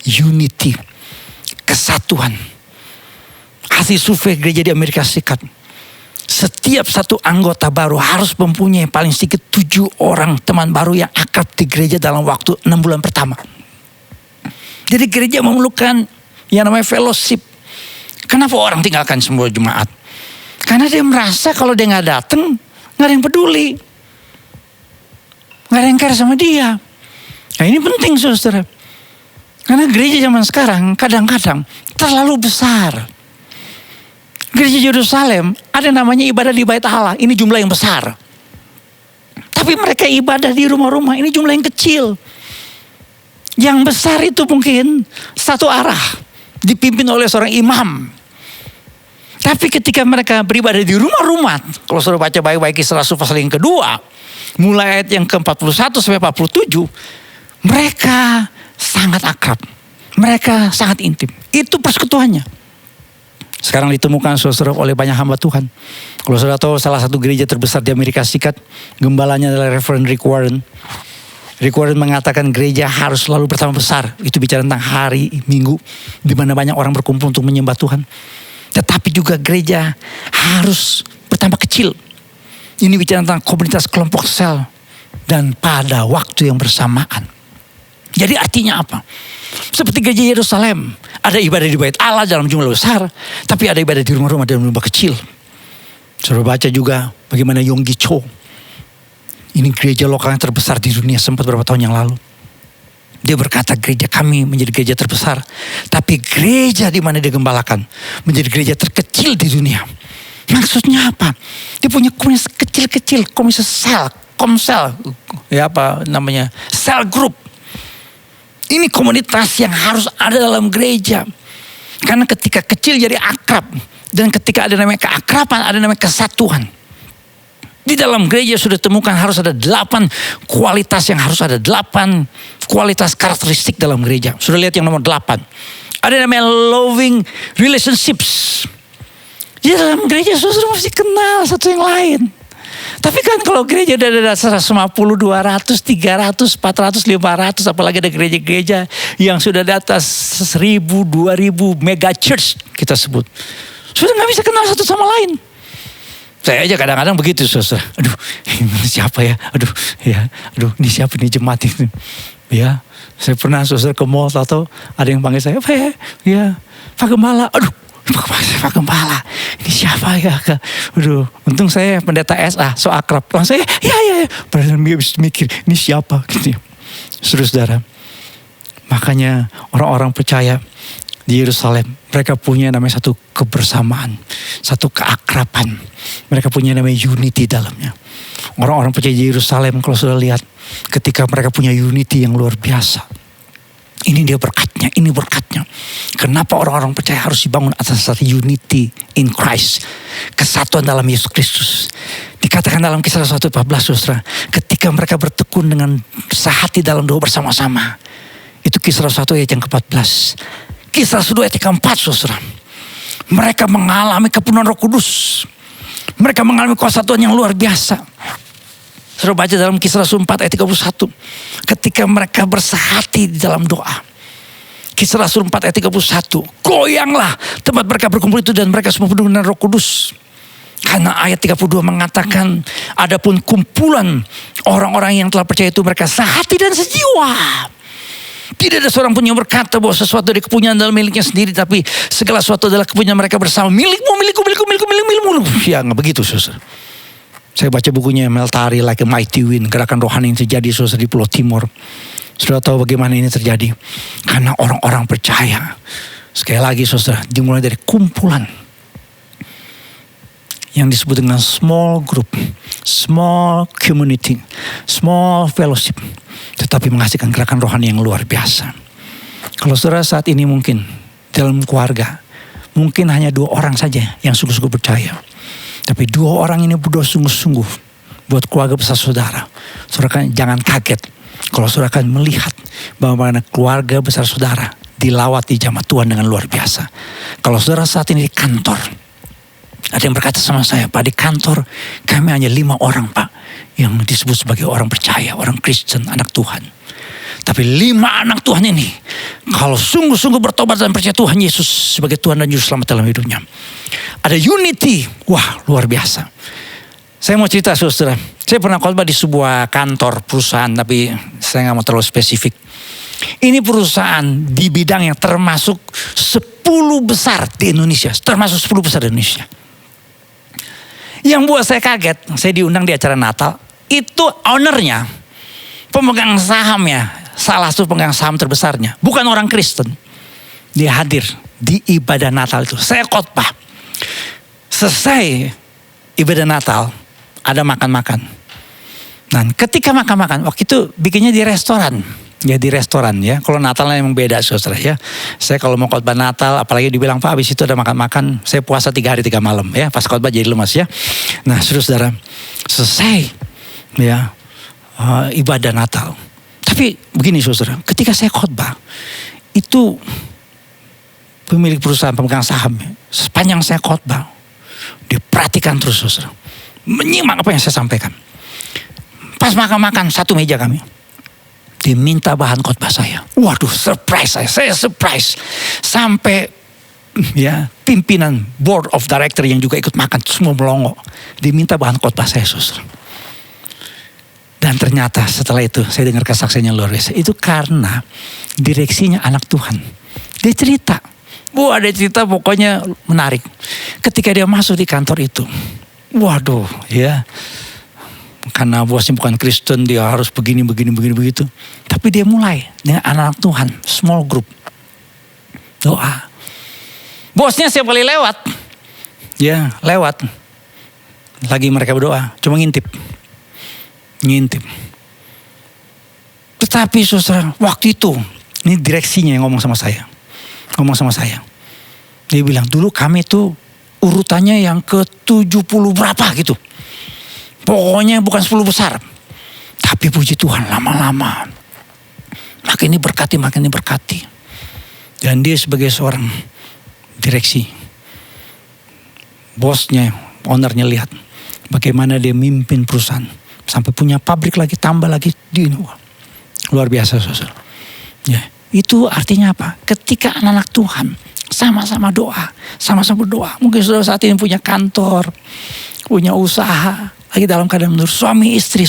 Speaker 3: unity, kesatuan. Hasil survei gereja di Amerika Serikat, setiap satu anggota baru harus mempunyai paling sedikit 7 orang teman baru yang akrab di gereja dalam waktu 6 bulan pertama. Jadi gereja memerlukan yang namanya fellowship. Kenapa orang tinggalkan semua jemaat? Karena dia merasa kalau dia gak datang, gak ada yang peduli. Gak ada yang care sama dia. Nah ini penting saudara. Karena gereja zaman sekarang kadang-kadang terlalu besar. Gereja Yerusalem ada namanya ibadah di bait Allah. Ini jumlah yang besar. Tapi mereka ibadah di rumah-rumah. Ini jumlah yang kecil. Yang besar itu mungkin satu arah. Dipimpin oleh seorang imam. Tapi ketika mereka beribadah di rumah-rumah. Kalau saudara baca baik-baik Kisah Rasul pasal yang kedua. Mulai ayat yang ke-41 sampai 47. Mereka sangat akrab. Mereka sangat intim. Itu persekutuannya. Sekarang ditemukan saudara oleh banyak hamba Tuhan. Kalau saudara tahu salah satu gereja terbesar di Amerika Serikat, gembalanya adalah Reverend Rick Warren. Rick Warren mengatakan gereja harus selalu bertambah besar. Itu bicara tentang hari Minggu, di mana banyak orang berkumpul untuk menyembah Tuhan. Tetapi juga gereja harus bertambah kecil. Ini bicara tentang komunitas kelompok sel. Dan pada waktu yang bersamaan. Jadi artinya apa? Seperti gereja Yerusalem. Ada ibadah di bait Allah dalam jumlah besar. Tapi ada ibadah di rumah-rumah dalam jumlah kecil. Saudara baca juga bagaimana Yonggi Cho. Ini gereja lokal yang terbesar di dunia sempat beberapa tahun yang lalu. Dia berkata gereja kami menjadi gereja terbesar. Tapi gereja di mana dia gembalakan menjadi gereja terkecil di dunia. Maksudnya apa? Dia punya komunitas kecil-kecil. Komunitas sel. Komsel. Ya apa namanya? Sel group. Ini komunitas yang harus ada dalam gereja. Karena ketika kecil jadi akrab. Dan ketika ada namanya keakraban, ada namanya kesatuan. Di dalam gereja sudah temukan harus ada 8 kualitas yang harus ada. 8 kualitas karakteristik dalam gereja. Sudah lihat yang nomor 8. Ada namanya loving relationships. Di dalam gereja sudah mesti kenal satu yang lain. Tapi kan kalau gereja udah ada 150, 200, 300, 400, 500. Apalagi ada gereja-gereja yang sudah di atas 1000, 2000 mega church kita sebut. Sudah gak bisa kenal satu sama lain. Saya aja kadang-kadang begitu saudara. Aduh ini siapa ya? Aduh ini siapa nih jemaat ini? Ya, saya pernah saudara ke mall atau ada yang panggil saya. Pak Gembala. Aduh. Pak Gembala, ini siapa ya? Aduh, untung saya pendeta SA, so akrab. Langsung saya, ya. Padahal mikir, ini siapa? Gitu. Saudara, makanya orang-orang percaya di Yerusalem, mereka punya namanya satu kebersamaan, satu keakraban. Mereka punya namanya unity dalamnya. Orang-orang percaya di Yerusalem, kalau sudah lihat, ketika mereka punya unity yang luar biasa. Ini dia berkatnya, ini berkatnya. Kenapa orang-orang percaya harus dibangun atas satu unity in Christ. Kesatuan dalam Yesus Kristus. Dikatakan dalam Kisah 1:14 saudara. Ketika mereka bertekun dengan sehati dalam doa bersama-sama. Itu Kisah 1 ayat yang ke-14. Kisah 2 ayat yang ke-4 saudara. Mereka mengalami kepenuhan Roh Kudus. Mereka mengalami kuasa Tuhan yang luar biasa. Saudara baca dalam Kisah 4 ayat 31. Ketika mereka bersehati di dalam doa. Kisah 4 ayat 31. Goyanglah tempat mereka berkumpul itu dan mereka semua penuh dengan Roh Kudus. Karena ayat 32 mengatakan. Adapun kumpulan orang-orang yang telah percaya itu mereka sehati dan sejiwa. Tidak ada seorang pun yang berkata bahwa sesuatu dari kepunyaan adalah miliknya sendiri. Tapi segala sesuatu adalah kepunyaan mereka bersama. Milikmu. Ya gak begitu saudara. Saya baca bukunya Meltari Like a Mighty Wind. Gerakan rohani yang terjadi saudara di Pulau Timor. Sudah tahu bagaimana ini terjadi. Karena orang-orang percaya. Sekali lagi saudara. Dimulai dari kumpulan. Yang disebut dengan small group. Small community. Small fellowship. Tetapi menghasilkan gerakan rohani yang luar biasa. Kalau saudara saat ini mungkin. Dalam keluarga. Mungkin hanya 2 orang saja yang sungguh-sungguh percaya. Tapi 2 orang ini berdoa sungguh-sungguh buat keluarga besar saudara. Saudara kan jangan kaget kalau saudara akan melihat bagaimana keluarga besar saudara dilawat di jamaat Tuhan dengan luar biasa. Kalau saudara saat ini di kantor, ada yang berkata sama saya, Pak di kantor kami hanya 5 orang Pak yang disebut sebagai orang percaya, orang Kristen, anak Tuhan. Tapi 5 anak Tuhan ini kalau sungguh-sungguh bertobat dan percaya Tuhan Yesus sebagai Tuhan dan Juru Selamat dalam hidupnya. Ada unity. Wah luar biasa. Saya mau cerita saudara. Saya pernah khotbah di sebuah kantor perusahaan. Tapi saya gak mau terlalu spesifik. Ini perusahaan di bidang yang termasuk 10 besar di Indonesia. Termasuk 10 besar di Indonesia. Yang buat saya kaget. Saya diundang di acara Natal. Itu ownernya. Pemegang sahamnya. Salah satu pemegang saham terbesarnya. Bukan orang Kristen. Dia hadir di ibadah Natal itu. Saya khotbah. Selesai ibadah Natal, ada makan-makan. Dan ketika makan-makan, waktu itu bikinnya di restoran. Ya di restoran ya. Kalau Natalnya memang beda saudara ya. Saya kalau mau khotbah Natal, apalagi dibilang Pak habis itu ada makan-makan. Saya puasa 3 hari 3 malam ya. Pas khotbah jadi lemas ya. Nah saudara, selesai ya ibadah Natal. Tapi begini saudara, ketika saya khotbah, itu pemilik perusahaan, pemegang saham, sepanjang saya khotbah, dia perhatikan terus, saudara, menyimak apa yang saya sampaikan. Pas makan-makan satu meja kami, diminta bahan khotbah saya. Waduh, surprise saya surprise. Sampai ya pimpinan board of director yang juga ikut makan semua melongo. Diminta bahan khotbah saya, saudara. Dan ternyata setelah itu saya dengar kesaksiannya luar biasa. Itu karena direksinya anak Tuhan. Dia cerita. Wah, dia cerita pokoknya menarik. Ketika dia masuk di kantor itu, waduh ya, karena bosnya bukan Kristen, dia harus begini begitu. Tapi dia mulai dengan anak Tuhan, small group, doa. Bosnya setiap kali lewat, lagi mereka berdoa, cuma ngintip. Tetapi saudara, waktu itu, ini direksinya yang ngomong sama saya. Dia bilang, dulu kami tuh urutannya yang ke-70 berapa gitu. Pokoknya bukan 10 besar. Tapi puji Tuhan, lama-lama makin diberkati. Dan dia sebagai seorang direksi, bosnya, ownernya lihat bagaimana dia mimpin perusahaan. Sampai punya pabrik lagi, tambah lagi. Luar biasa, saudara. Ya, itu artinya apa? Ketika anak-anak Tuhan sama-sama berdoa. Mungkin saudara saat ini punya kantor, punya usaha, lagi dalam keadaan menurut suami istri.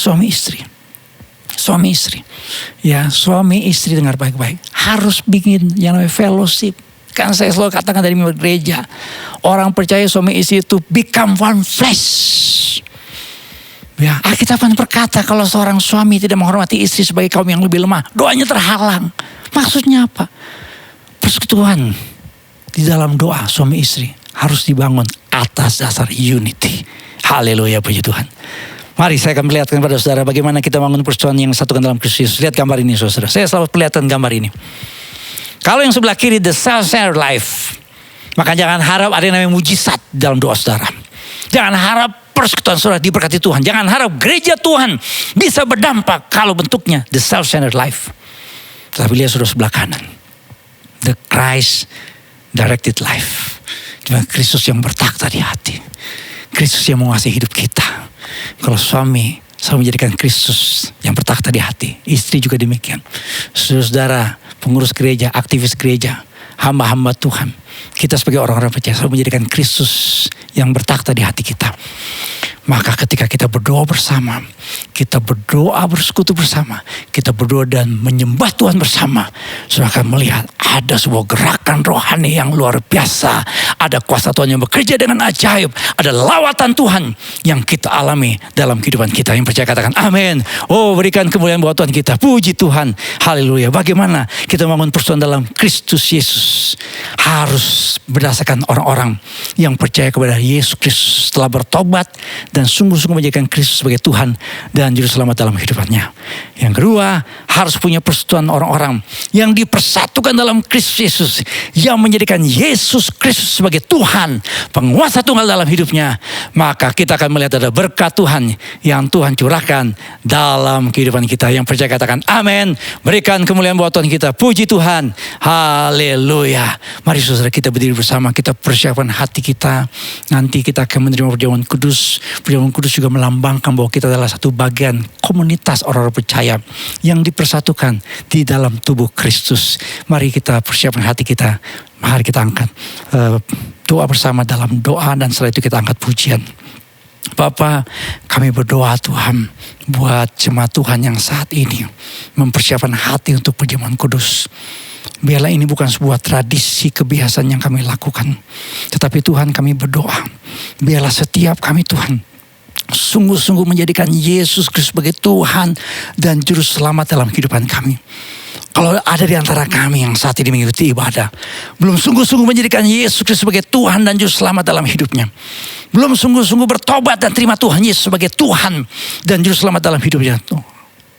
Speaker 3: Ya, suami istri dengar baik-baik. Harus bikin yang namanya fellowship. Kan saya selalu katakan dari gereja, orang percaya suami istri itu become one flesh. Ya, Alkitab berkata kalau seorang suami tidak menghormati istri sebagai kaum yang lebih lemah, doanya terhalang. Maksudnya apa? Persekutuan di dalam doa suami istri harus dibangun atas dasar unity. Haleluya, puji Tuhan. Mari saya akan perlihatkan kepada saudara bagaimana kita bangun persekutuan yang satukan dalam Kristus. Lihat gambar ini, saudara. Saya selalu perlihatkan gambar ini. Kalau yang sebelah kiri the self-centered life, maka jangan harap ada yang namanya mujizat dalam doa saudara. Jangan harap persekutuan saudara diberkati Tuhan. Jangan harap gereja Tuhan bisa berdampak kalau bentuknya the self-centered life. Tetapi lihat saudara sebelah kanan, the Christ directed life. Kristus yang bertakhta di hati. Kristus yang menguasai hidup kita. Kalau suami selalu menjadikan Kristus yang bertakhta di hati, istri juga demikian. Saudara, pengurus gereja, aktivis gereja, hamba-hamba Tuhan, kita sebagai orang-orang percaya selalu menjadikan Kristus yang bertakhta di hati kita. Maka ketika kita berdoa bersama, kita berdoa bersekutu bersama, kita berdoa dan menyembah Tuhan bersama, saudara akan melihat ada sebuah gerakan rohani yang luar biasa. Ada kuasa Tuhan yang bekerja dengan ajaib. Ada lawatan Tuhan yang kita alami dalam kehidupan kita. Yang percaya katakan amin. Oh, berikan kemuliaan buat Tuhan kita. Puji Tuhan. Haleluya. Bagaimana kita membangun persekutuan dalam Kristus Yesus? Harus berdasarkan orang-orang yang percaya kepada Yesus Kristus, telah bertobat dan sungguh-sungguh menjadikan Kristus sebagai Tuhan dan Juru Selamat dalam kehidupannya. Yang kedua, harus punya persekutuan orang-orang yang dipersatukan dalam Kristus Yesus, yang menjadikan Yesus Kristus sebagai Tuhan, penguasa tunggal dalam hidupnya. Maka kita akan melihat ada berkat Tuhan yang Tuhan curahkan dalam kehidupan kita. Yang percaya katakan amin. Berikan kemuliaan buat Tuhan kita. Puji Tuhan. Haleluya. Mari saudara kita berdiri bersama, kita persiapkan hati kita. Nanti kita akan menerima perjamuan kudus. Perjamuan kudus juga melambangkan bahwa kita adalah satu bagian komunitas orang-orang percaya yang dipersatukan di dalam tubuh Kristus. Mari kita persiapkan hati kita. Mari kita angkat doa bersama dalam doa, dan setelah itu kita angkat pujian. Bapa, kami berdoa Tuhan buat jemaat Tuhan yang saat ini mempersiapkan hati untuk perjamuan kudus. Biarlah ini bukan sebuah tradisi kebiasaan yang kami lakukan, tetapi Tuhan kami berdoa, biarlah setiap kami Tuhan sungguh-sungguh menjadikan Yesus Kristus sebagai Tuhan dan Juru Selamat dalam kehidupan kami. Kalau ada di antara kami yang saat ini mengikuti ibadah, belum sungguh-sungguh menjadikan Yesus Kristus sebagai Tuhan dan Juru Selamat dalam hidupnya, belum sungguh-sungguh bertobat dan terima Tuhan Yesus sebagai Tuhan dan Juru Selamat dalam hidupnya,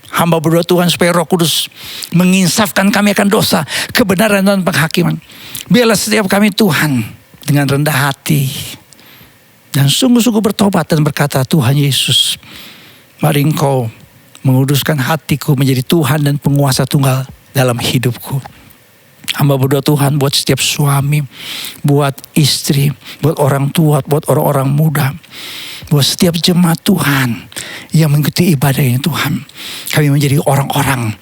Speaker 3: hamba berdoa Tuhan supaya Roh Kudus menginsafkan kami akan dosa, kebenaran dan penghakiman. Biarlah setiap kami Tuhan dengan rendah hati dan sungguh-sungguh bertobat dan berkata, Tuhan Yesus, mari Engkau menguduskan hatiku menjadi Tuhan dan penguasa tunggal dalam hidupku. Hamba berdoa Tuhan buat setiap suami, buat istri, buat orang tua, buat orang-orang muda, buat setiap jemaat Tuhan yang mengikuti ibadah ini Tuhan. Kami menjadi orang-orang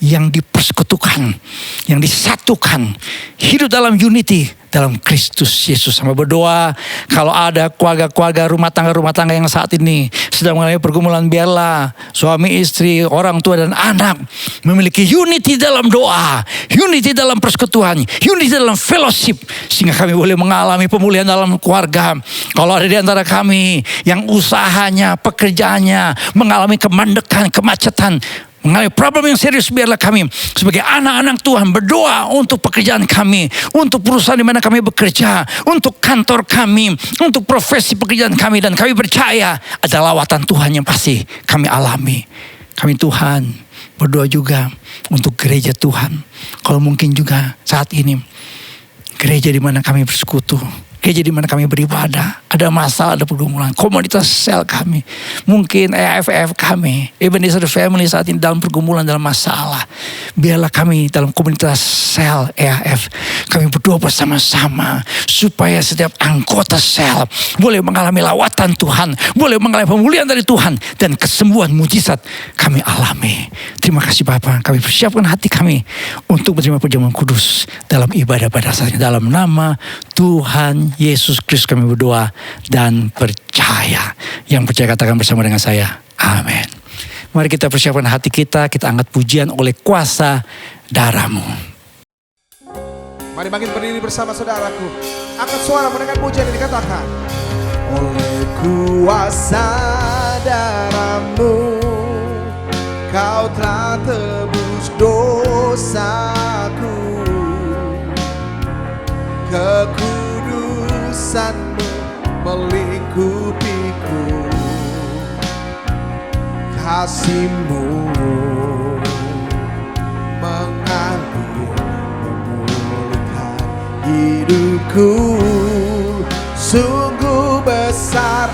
Speaker 3: yang dipersekutukan, yang disatukan, hidup dalam unity dalam Kristus Yesus. Hamba berdoa kalau ada keluarga-keluarga rumah tangga yang saat ini sedang mengalami pergumulan, biarlah suami istri, orang tua dan anak memiliki unity dalam doa, unity dalam persekutuan, unity dalam fellowship, sehingga kami boleh mengalami pemulihan dalam keluarga. Kalau ada di antara kami yang usahanya, pekerjaannya mengalami kemandekan, kemacetan, mengalami problem yang serius, biarlah kami sebagai anak-anak Tuhan berdoa untuk pekerjaan kami, untuk perusahaan di mana kami bekerja, untuk kantor kami, untuk profesi pekerjaan kami, dan kami percaya ada lawatan Tuhan yang pasti kami alami. Kami Tuhan berdoa juga untuk gereja Tuhan. Kalau mungkin juga saat ini gereja di mana kami bersekutu, gereja di mana kami beribadah, ada masalah, ada pergumulan, komunitas sel kami, mungkin EFF kami, Ebenezer Family saat ini dalam pergumulan, dalam masalah. Biarlah kami dalam komunitas sel EAF, kami berdoa bersama-sama supaya setiap anggota sel boleh mengalami lawatan Tuhan, boleh mengalami pemulihan dari Tuhan, dan kesembuhan mujizat kami alami. Terima kasih Bapa, kami persiapkan hati kami untuk menerima perjamuan kudus dalam ibadah pada saatnya. Dalam nama Tuhan Yesus Kristus kami berdoa dan percaya. Yang percaya katakan bersama dengan saya, amin. Mari kita persiapkan hati kita, kita angkat pujian oleh kuasa darah-Mu.
Speaker 1: Mari makin berdiri bersama saudaraku. Angkat suara mendengar pujian ini, katakan, oleh kuasa darah-Mu Kau telah tebus dosaku, kekudusan-Mu melingkupiku, kasih-Mu mengalir memulihkan hidupku. Sungguh besar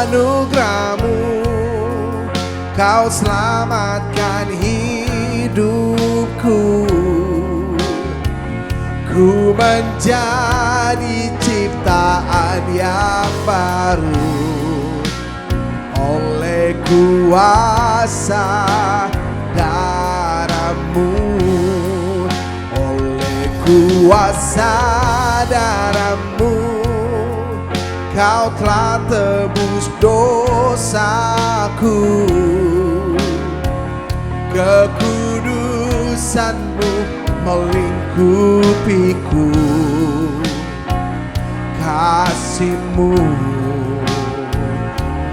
Speaker 1: anugerah-Mu, Kau selamatkan hidupku. Ku menjadi ciptaan yang baru oleh kuasa darah-Mu, oleh kuasa darah-Mu Kau telah tebus dosaku, kekudusan-Mu melingkupiku, kasih-Mu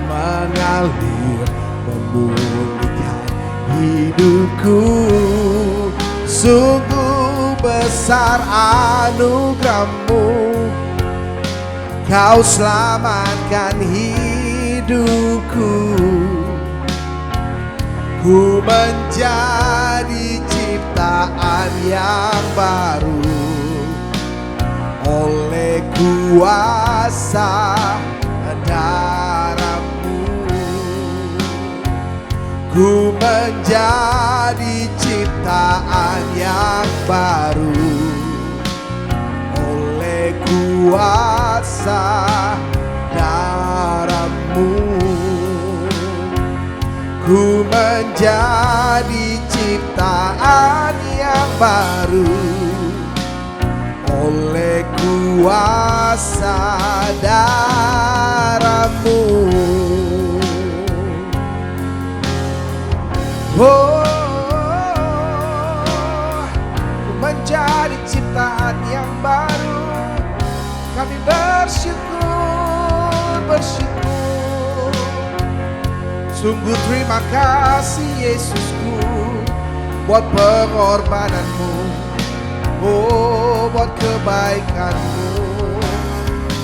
Speaker 1: mengalir memulihkan hidupku. Sungguh besar anugerah-Mu, Kau selamatkan hidupku. Ku menjadi ciptaan yang baru oleh kuasa darah-Mu. Ku menjadi ciptaan yang baru oleh kuasa darah-Mu. Ku menjadi ciptaan yang baru oleh kuasa darah-Mu. Oh, ku menjadi ciptaan yang baru. Kami bersyukur, bersyukur. Sungguh terima kasih Yesusku buat pengorbanan-Mu, oh buat kebaikan-Mu.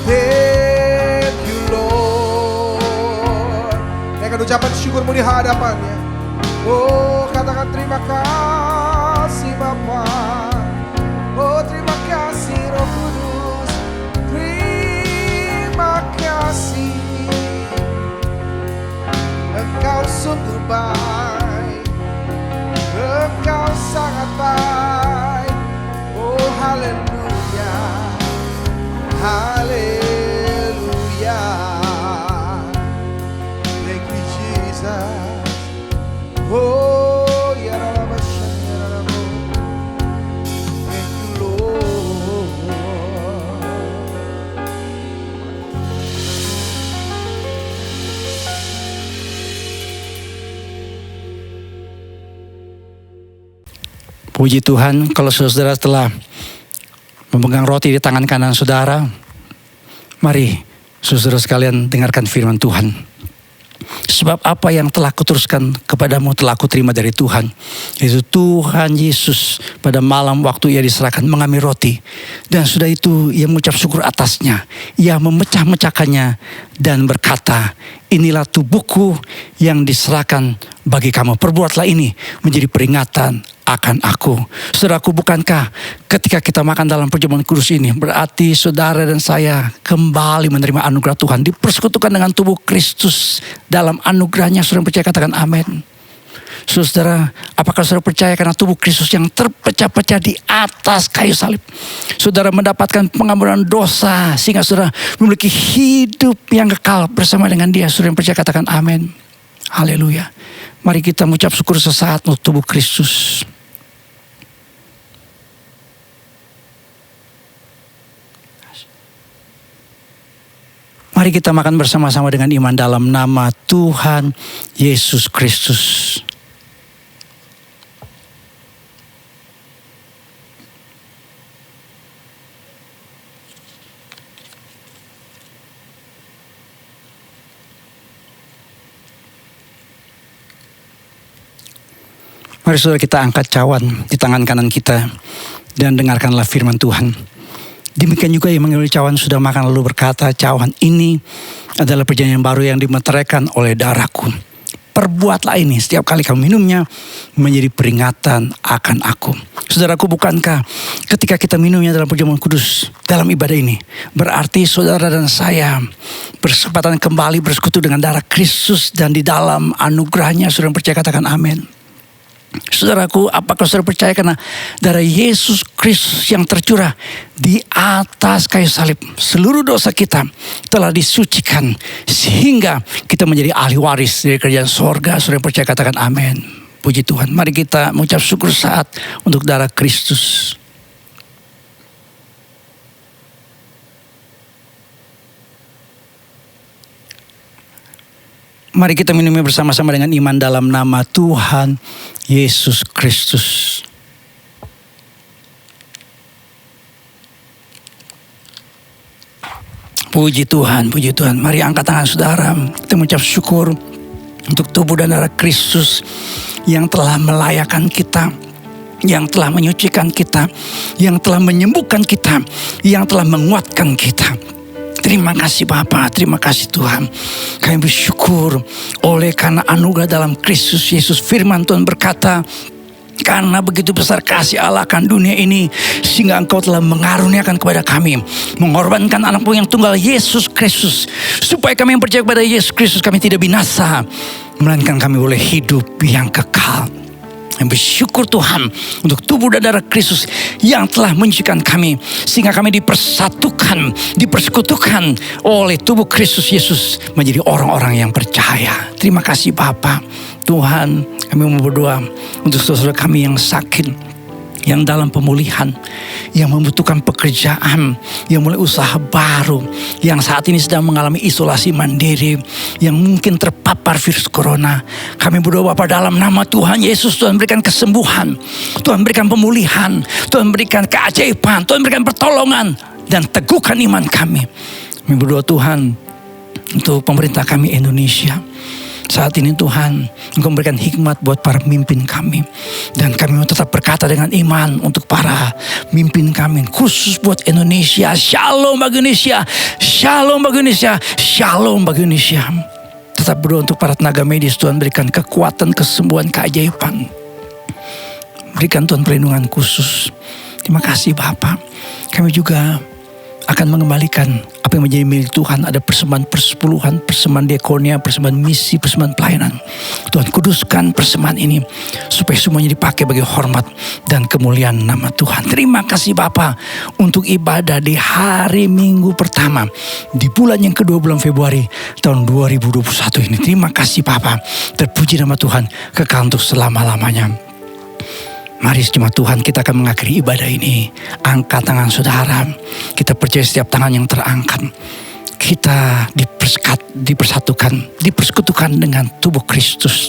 Speaker 1: Thank you Lord. Naikkan ucapan syukur-Mu di hadapannya. Oh katakan terima kasih Bapa. Oh terima kasih Roh Kudus. Terima kasih. Engkau sungguh baik, Engkau sangat baik. Hallelujah. Thank you, Jesus. Oh, yarabashanyarabo. Thank you, Lord.
Speaker 3: Puji Tuhan, kalau saudara telah memegang roti di tangan kanan saudara, mari saudara sekalian dengarkan firman Tuhan. Sebab apa yang telah kuteruskan kepadamu telah kuterima dari Tuhan. Yaitu Tuhan Yesus pada malam waktu ia diserahkan mengambil roti. Dan sudah itu ia mengucap syukur atasnya. Ia memecah-mecahkannya dan berkata, inilah tubuhku yang diserahkan bagi kamu. Perbuatlah ini menjadi peringatan akan aku. Saudaraku, bukankah ketika kita makan dalam perjamuan kudus ini berarti saudara dan saya kembali menerima anugerah Tuhan, dipersekutukan dengan tubuh Kristus dalam anugerahnya. Saudara percaya, katakan amin. Saudara, apakah saudara percaya karena tubuh Kristus yang terpecah-pecah di atas kayu salib, saudara mendapatkan pengampunan dosa sehingga saudara memiliki hidup yang kekal bersama dengan Dia? Saudara yang percaya, katakan amin. Haleluya. Mari kita mengucap syukur sesaat untuk tubuh Kristus. Mari kita makan bersama-sama dengan iman dalam nama Tuhan Yesus Kristus. Mari saudara kita angkat cawan di tangan kanan kita dan dengarkanlah firman Tuhan. Demikian juga yang mengambil cawan sudah makan lalu berkata, cawan ini adalah perjanjian baru yang dimeteraikan oleh darahku. Perbuatlah ini setiap kali kamu minumnya menjadi peringatan akan aku. Saudaraku, bukankah ketika kita minumnya dalam perjamuan kudus dalam ibadah ini berarti saudara dan saya berkesempatan kembali bersekutu dengan darah Kristus dan di dalam anugerahnya? Saudara percaya, katakan amin. Saudaraku, apakah saudara percaya karena darah Yesus Kristus yang tercurah di atas kayu salib, seluruh dosa kita telah disucikan sehingga kita menjadi ahli waris dari kerajaan sorga? Saudara percaya, katakan amin. Puji Tuhan. Mari kita mengucap syukur saat untuk darah Kristus. Mari kita minumnya bersama-sama dengan iman dalam nama Tuhan Yesus Kristus. Puji Tuhan, puji Tuhan. Mari angkat tangan saudara. Kita mengucap syukur untuk tubuh dan darah Kristus yang telah melayakan kita, yang telah menyucikan kita, yang telah menyembuhkan kita, yang telah menguatkan kita. Terima kasih Bapa, terima kasih Tuhan. Kami bersyukur oleh karena anugerah dalam Kristus Yesus. Firman Tuhan berkata, karena begitu besar kasih Allah akan dunia ini, sehingga Engkau telah mengaruniakan kepada kami, mengorbankan anakmu yang tunggal Yesus Kristus, supaya kami yang percaya kepada Yesus Kristus, kami tidak binasa, melainkan kami boleh hidup yang kekal. Yang bersyukur Tuhan untuk tubuh dan darah Kristus yang telah menyucikan kami, sehingga kami dipersatukan, dipersekutukan oleh tubuh Kristus Yesus menjadi orang-orang yang percaya. Terima kasih Bapa. Tuhan, kami mau berdoa untuk saudara kami yang sakit, yang dalam pemulihan, yang membutuhkan pekerjaan, yang mulai usaha baru, yang saat ini sedang mengalami isolasi mandiri, yang mungkin terpapar virus corona. Kami berdoa Bapa dalam nama Tuhan Yesus, Tuhan berikan kesembuhan, Tuhan berikan pemulihan, Tuhan berikan keajaiban, Tuhan berikan pertolongan, dan teguhkan iman kami. Kami berdoa Tuhan untuk pemerintah kami Indonesia. Saat ini Tuhan, Engkau memberikan hikmat buat para pemimpin kami. Dan kami mau tetap berkata dengan iman untuk para pemimpin kami. Khusus buat Indonesia. Shalom bagi Indonesia. Shalom bagi Indonesia. Shalom bagi Indonesia. Tetap berdoa untuk para tenaga medis. Tuhan berikan kekuatan, kesembuhan, keajaiban. Berikan Tuhan perlindungan khusus. Terima kasih Bapak. Kami juga akan mengembalikan apa yang menjadi milik Tuhan, ada persembahan persepuluhan, persembahan diakonia, persembahan misi, persembahan pelayanan. Tuhan kuduskan persembahan ini supaya semuanya dipakai bagi hormat dan kemuliaan nama Tuhan. Terima kasih Bapa untuk ibadah di hari Minggu pertama di bulan yang kedua, bulan Februari tahun 2021 ini. Terima kasih Bapa. Terpuji nama Tuhan kekal untuk selama-lamanya. Mari jemaat Tuhan, kita akan mengakhiri ibadah ini. Angkat tangan saudara. Kita percaya setiap tangan yang terangkat, kita dipersatukan, dipersekutukan dengan tubuh Kristus.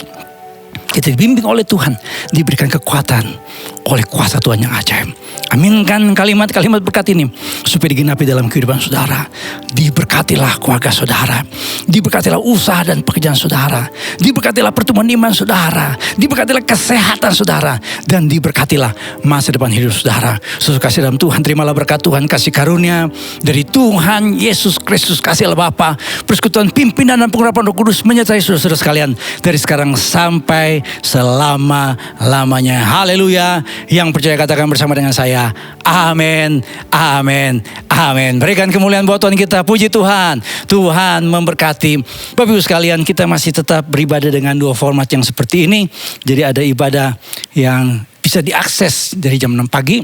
Speaker 3: Kita dibimbing oleh Tuhan, diberikan kekuatan oleh kuasa Tuhan yang ajaib. Aminkan kalimat-kalimat berkat ini supaya digenapi dalam kehidupan saudara. Diberkatilah keluarga saudara, diberkatilah usaha dan pekerjaan saudara, diberkatilah pertumbuhan iman saudara, diberkatilah kesehatan saudara, dan diberkatilah masa depan hidup saudara. Saudara kasih dalam Tuhan, terimalah berkat Tuhan, kasih karunia dari Tuhan Yesus Kristus, kasih Allah Bapa, persekutuan pimpinan dan pengurapan Roh Kudus menyertai saudara-saudara sekalian dari sekarang sampai selama-lamanya. Haleluya. Yang percaya katakan bersama dengan saya, amin, amin, amin. Berikan kemuliaan buat Tuhan kita. Puji Tuhan. Tuhan memberkati. Bapak Ibu sekalian, kita masih tetap beribadah dengan dua format yang seperti ini. Jadi ada ibadah yang bisa diakses dari jam 6 pagi.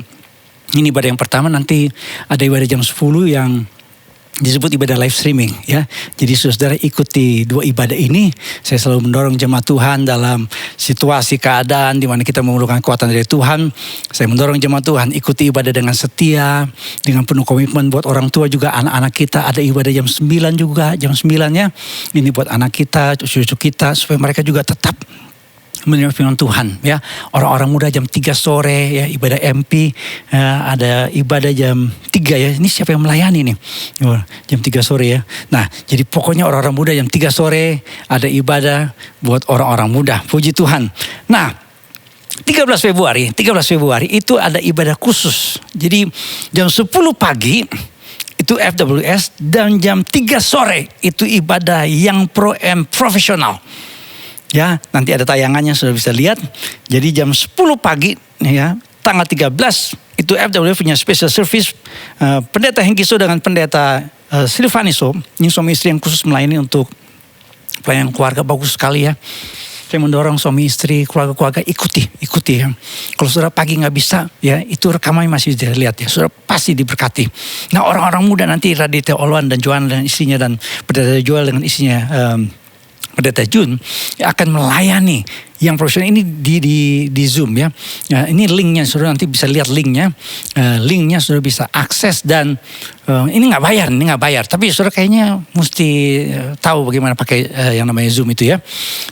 Speaker 3: Ini ibadah yang pertama, nanti ada ibadah jam 10 yang disebut ibadah live streaming ya. Jadi saudara ikuti dua ibadah ini. Saya selalu mendorong jemaat Tuhan dalam situasi keadaan di mana kita memerlukan kekuatan dari Tuhan. Saya mendorong jemaat Tuhan ikuti ibadah dengan setia, dengan penuh komitmen. Buat orang tua juga, anak-anak kita ada ibadah jam 9 juga, jam 9 ya. Ini buat anak kita, cucu-cucu kita supaya mereka juga tetap menerima firman Tuhan ya. Orang-orang muda jam 3 sore ya, ibadah MP, ada ibadah jam 3 ya. Ini siapa yang melayani nih? Jam 3 sore ya. Nah, jadi pokoknya orang-orang muda jam 3 sore ada ibadah buat orang-orang muda. Puji Tuhan. Nah, 13 Februari itu ada ibadah khusus. Jadi jam 10 pagi itu FWS, dan jam 3 sore itu ibadah yang profesional. Ya, nanti ada tayangannya, sudah bisa lihat. Jadi jam 10 pagi ya, tanggal 13 itu FWF punya special service. Pendeta Hengkiso dengan pendeta Silvaniso, ini suami istri yang khusus melayani untuk pelayanan keluarga, bagus sekali ya. Saya mendorong suami istri, keluarga-keluarga ikuti ya. Kalau saudara pagi nggak bisa ya, itu rekamannya masih bisa lihat ya. Saudara pasti diberkati. Nah, orang-orang muda nanti Raditya Olwan dan Joan dan istrinya, dan pendeta Joel dengan istrinya Pendeta Jun akan melayani yang profesional ini di Zoom ya. Nah, ini linknya, saudara nanti bisa lihat linknya. Linknya saudara bisa akses, dan ini nggak bayar. Tapi saudara kayaknya mesti tahu bagaimana pakai yang namanya Zoom itu ya.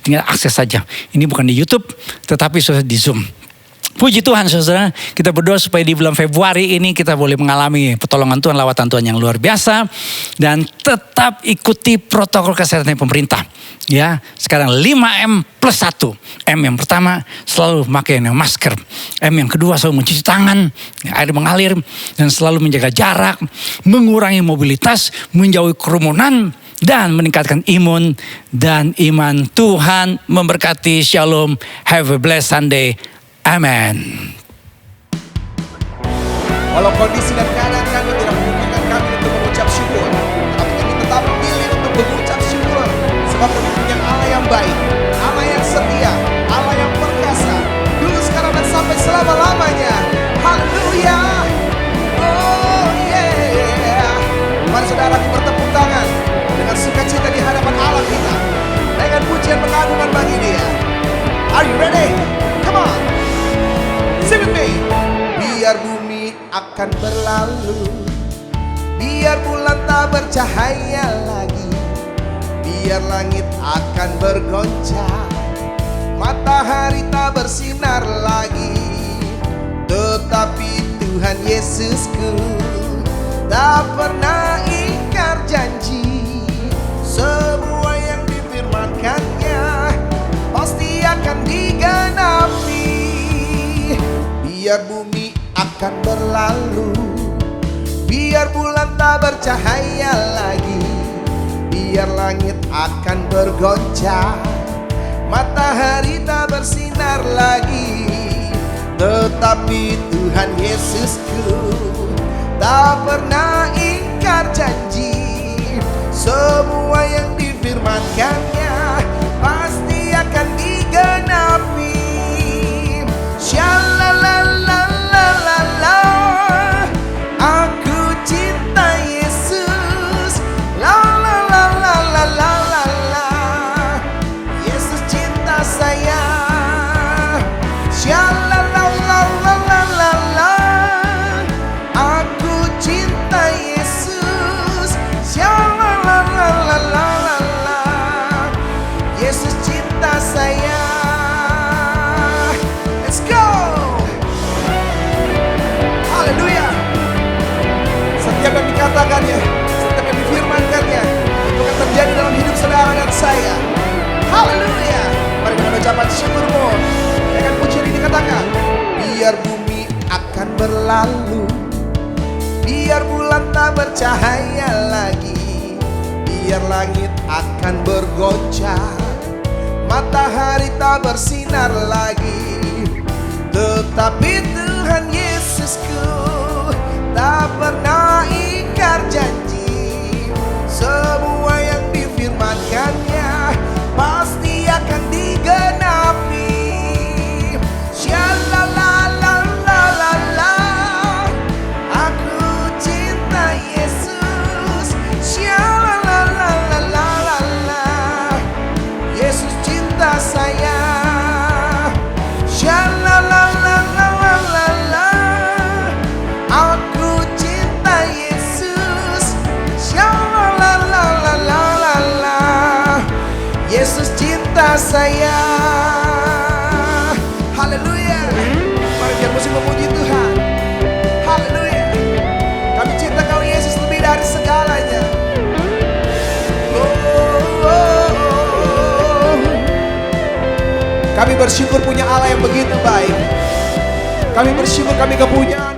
Speaker 3: Tinggal akses saja. Ini bukan di YouTube, tetapi saudara di Zoom. Puji Tuhan saudara, kita berdoa supaya di bulan Februari ini kita boleh mengalami pertolongan Tuhan, lawatan Tuhan yang luar biasa. Dan tetap ikuti protokol kesehatan pemerintah. Ya, sekarang 5M+1. M yang pertama, selalu pakai masker. M yang kedua, selalu mencuci tangan, air mengalir, dan selalu menjaga jarak, mengurangi mobilitas, menjauhi kerumunan, dan meningkatkan imun dan iman. Tuhan memberkati. Shalom. Have a blessed Sunday. Amen.
Speaker 1: Walau kondisi dan keadaan kami tidak memungkinkan kami untuk mengucap syukur, tapi kami tetap memilih untuk mengucap syukur, sebab kami punya Allah yang baik, Allah yang setia, Allah yang perkasa, dulu, sekarang, dan sampai selama-lamanya. Haleluya. Oh yeah. Mari saudara bertepuk tangan dengan sukacita di hadapan Allah kita, dengan pujian pengagungan bagi Dia. Are you ready? Come on. Sing with me. Biar bumi akan berlalu, biar bulan tak bercahaya lagi, biar langit akan bergoncang, matahari tak bersinar lagi, tetapi Tuhan Yesusku tak pernah ingkar janji. Semua yang difirmankannya pasti akan digenapi. Biar bumi akan berlalu, biar bulan tak bercahaya lagi, biar langit akan bergoncang, matahari tak bersinar lagi, tetapi Tuhan Yesusku tak pernah ingkar janji. Semua yang difirmankannya pasti akan digenapi. Shalalalalala, aku cinta Yesus. La la la la la la la la, Yesus cinta saya. Shalalalalala, aku cinta Yesus. Shalalalalala, Yesus cinta saya. Let's go. Haleluya. Setiap yang dikatakannya, setiap yang difirmankannya, itu akan terjadi dalam hidup saudara dan saya. Haleluya. Mari dengan ucapan syukurmu, dengan pujian ini katakan, biar bumi akan berlalu, biar bulan tak bercahaya lagi, biar langit akan bergoncang, matahari tak bersinar lagi, tetapi Tuhan Yesusku tak pernah ingkar janji. Semua yang difirmankannya pasti akan digenapi. Shalalalalala, aku cinta Yesus. Shalalalalala, Yesus cinta saya. Shalalalalala, aku cinta Yesus. Shalalalalala, Yesus cinta saya. Haleluya. Mari biar musik memuji Tuhan. Haleluya. Kami cinta Kau Yesus lebih dari segalanya. Kami bersyukur punya Allah yang begitu baik. Kami bersyukur kami kepunyaan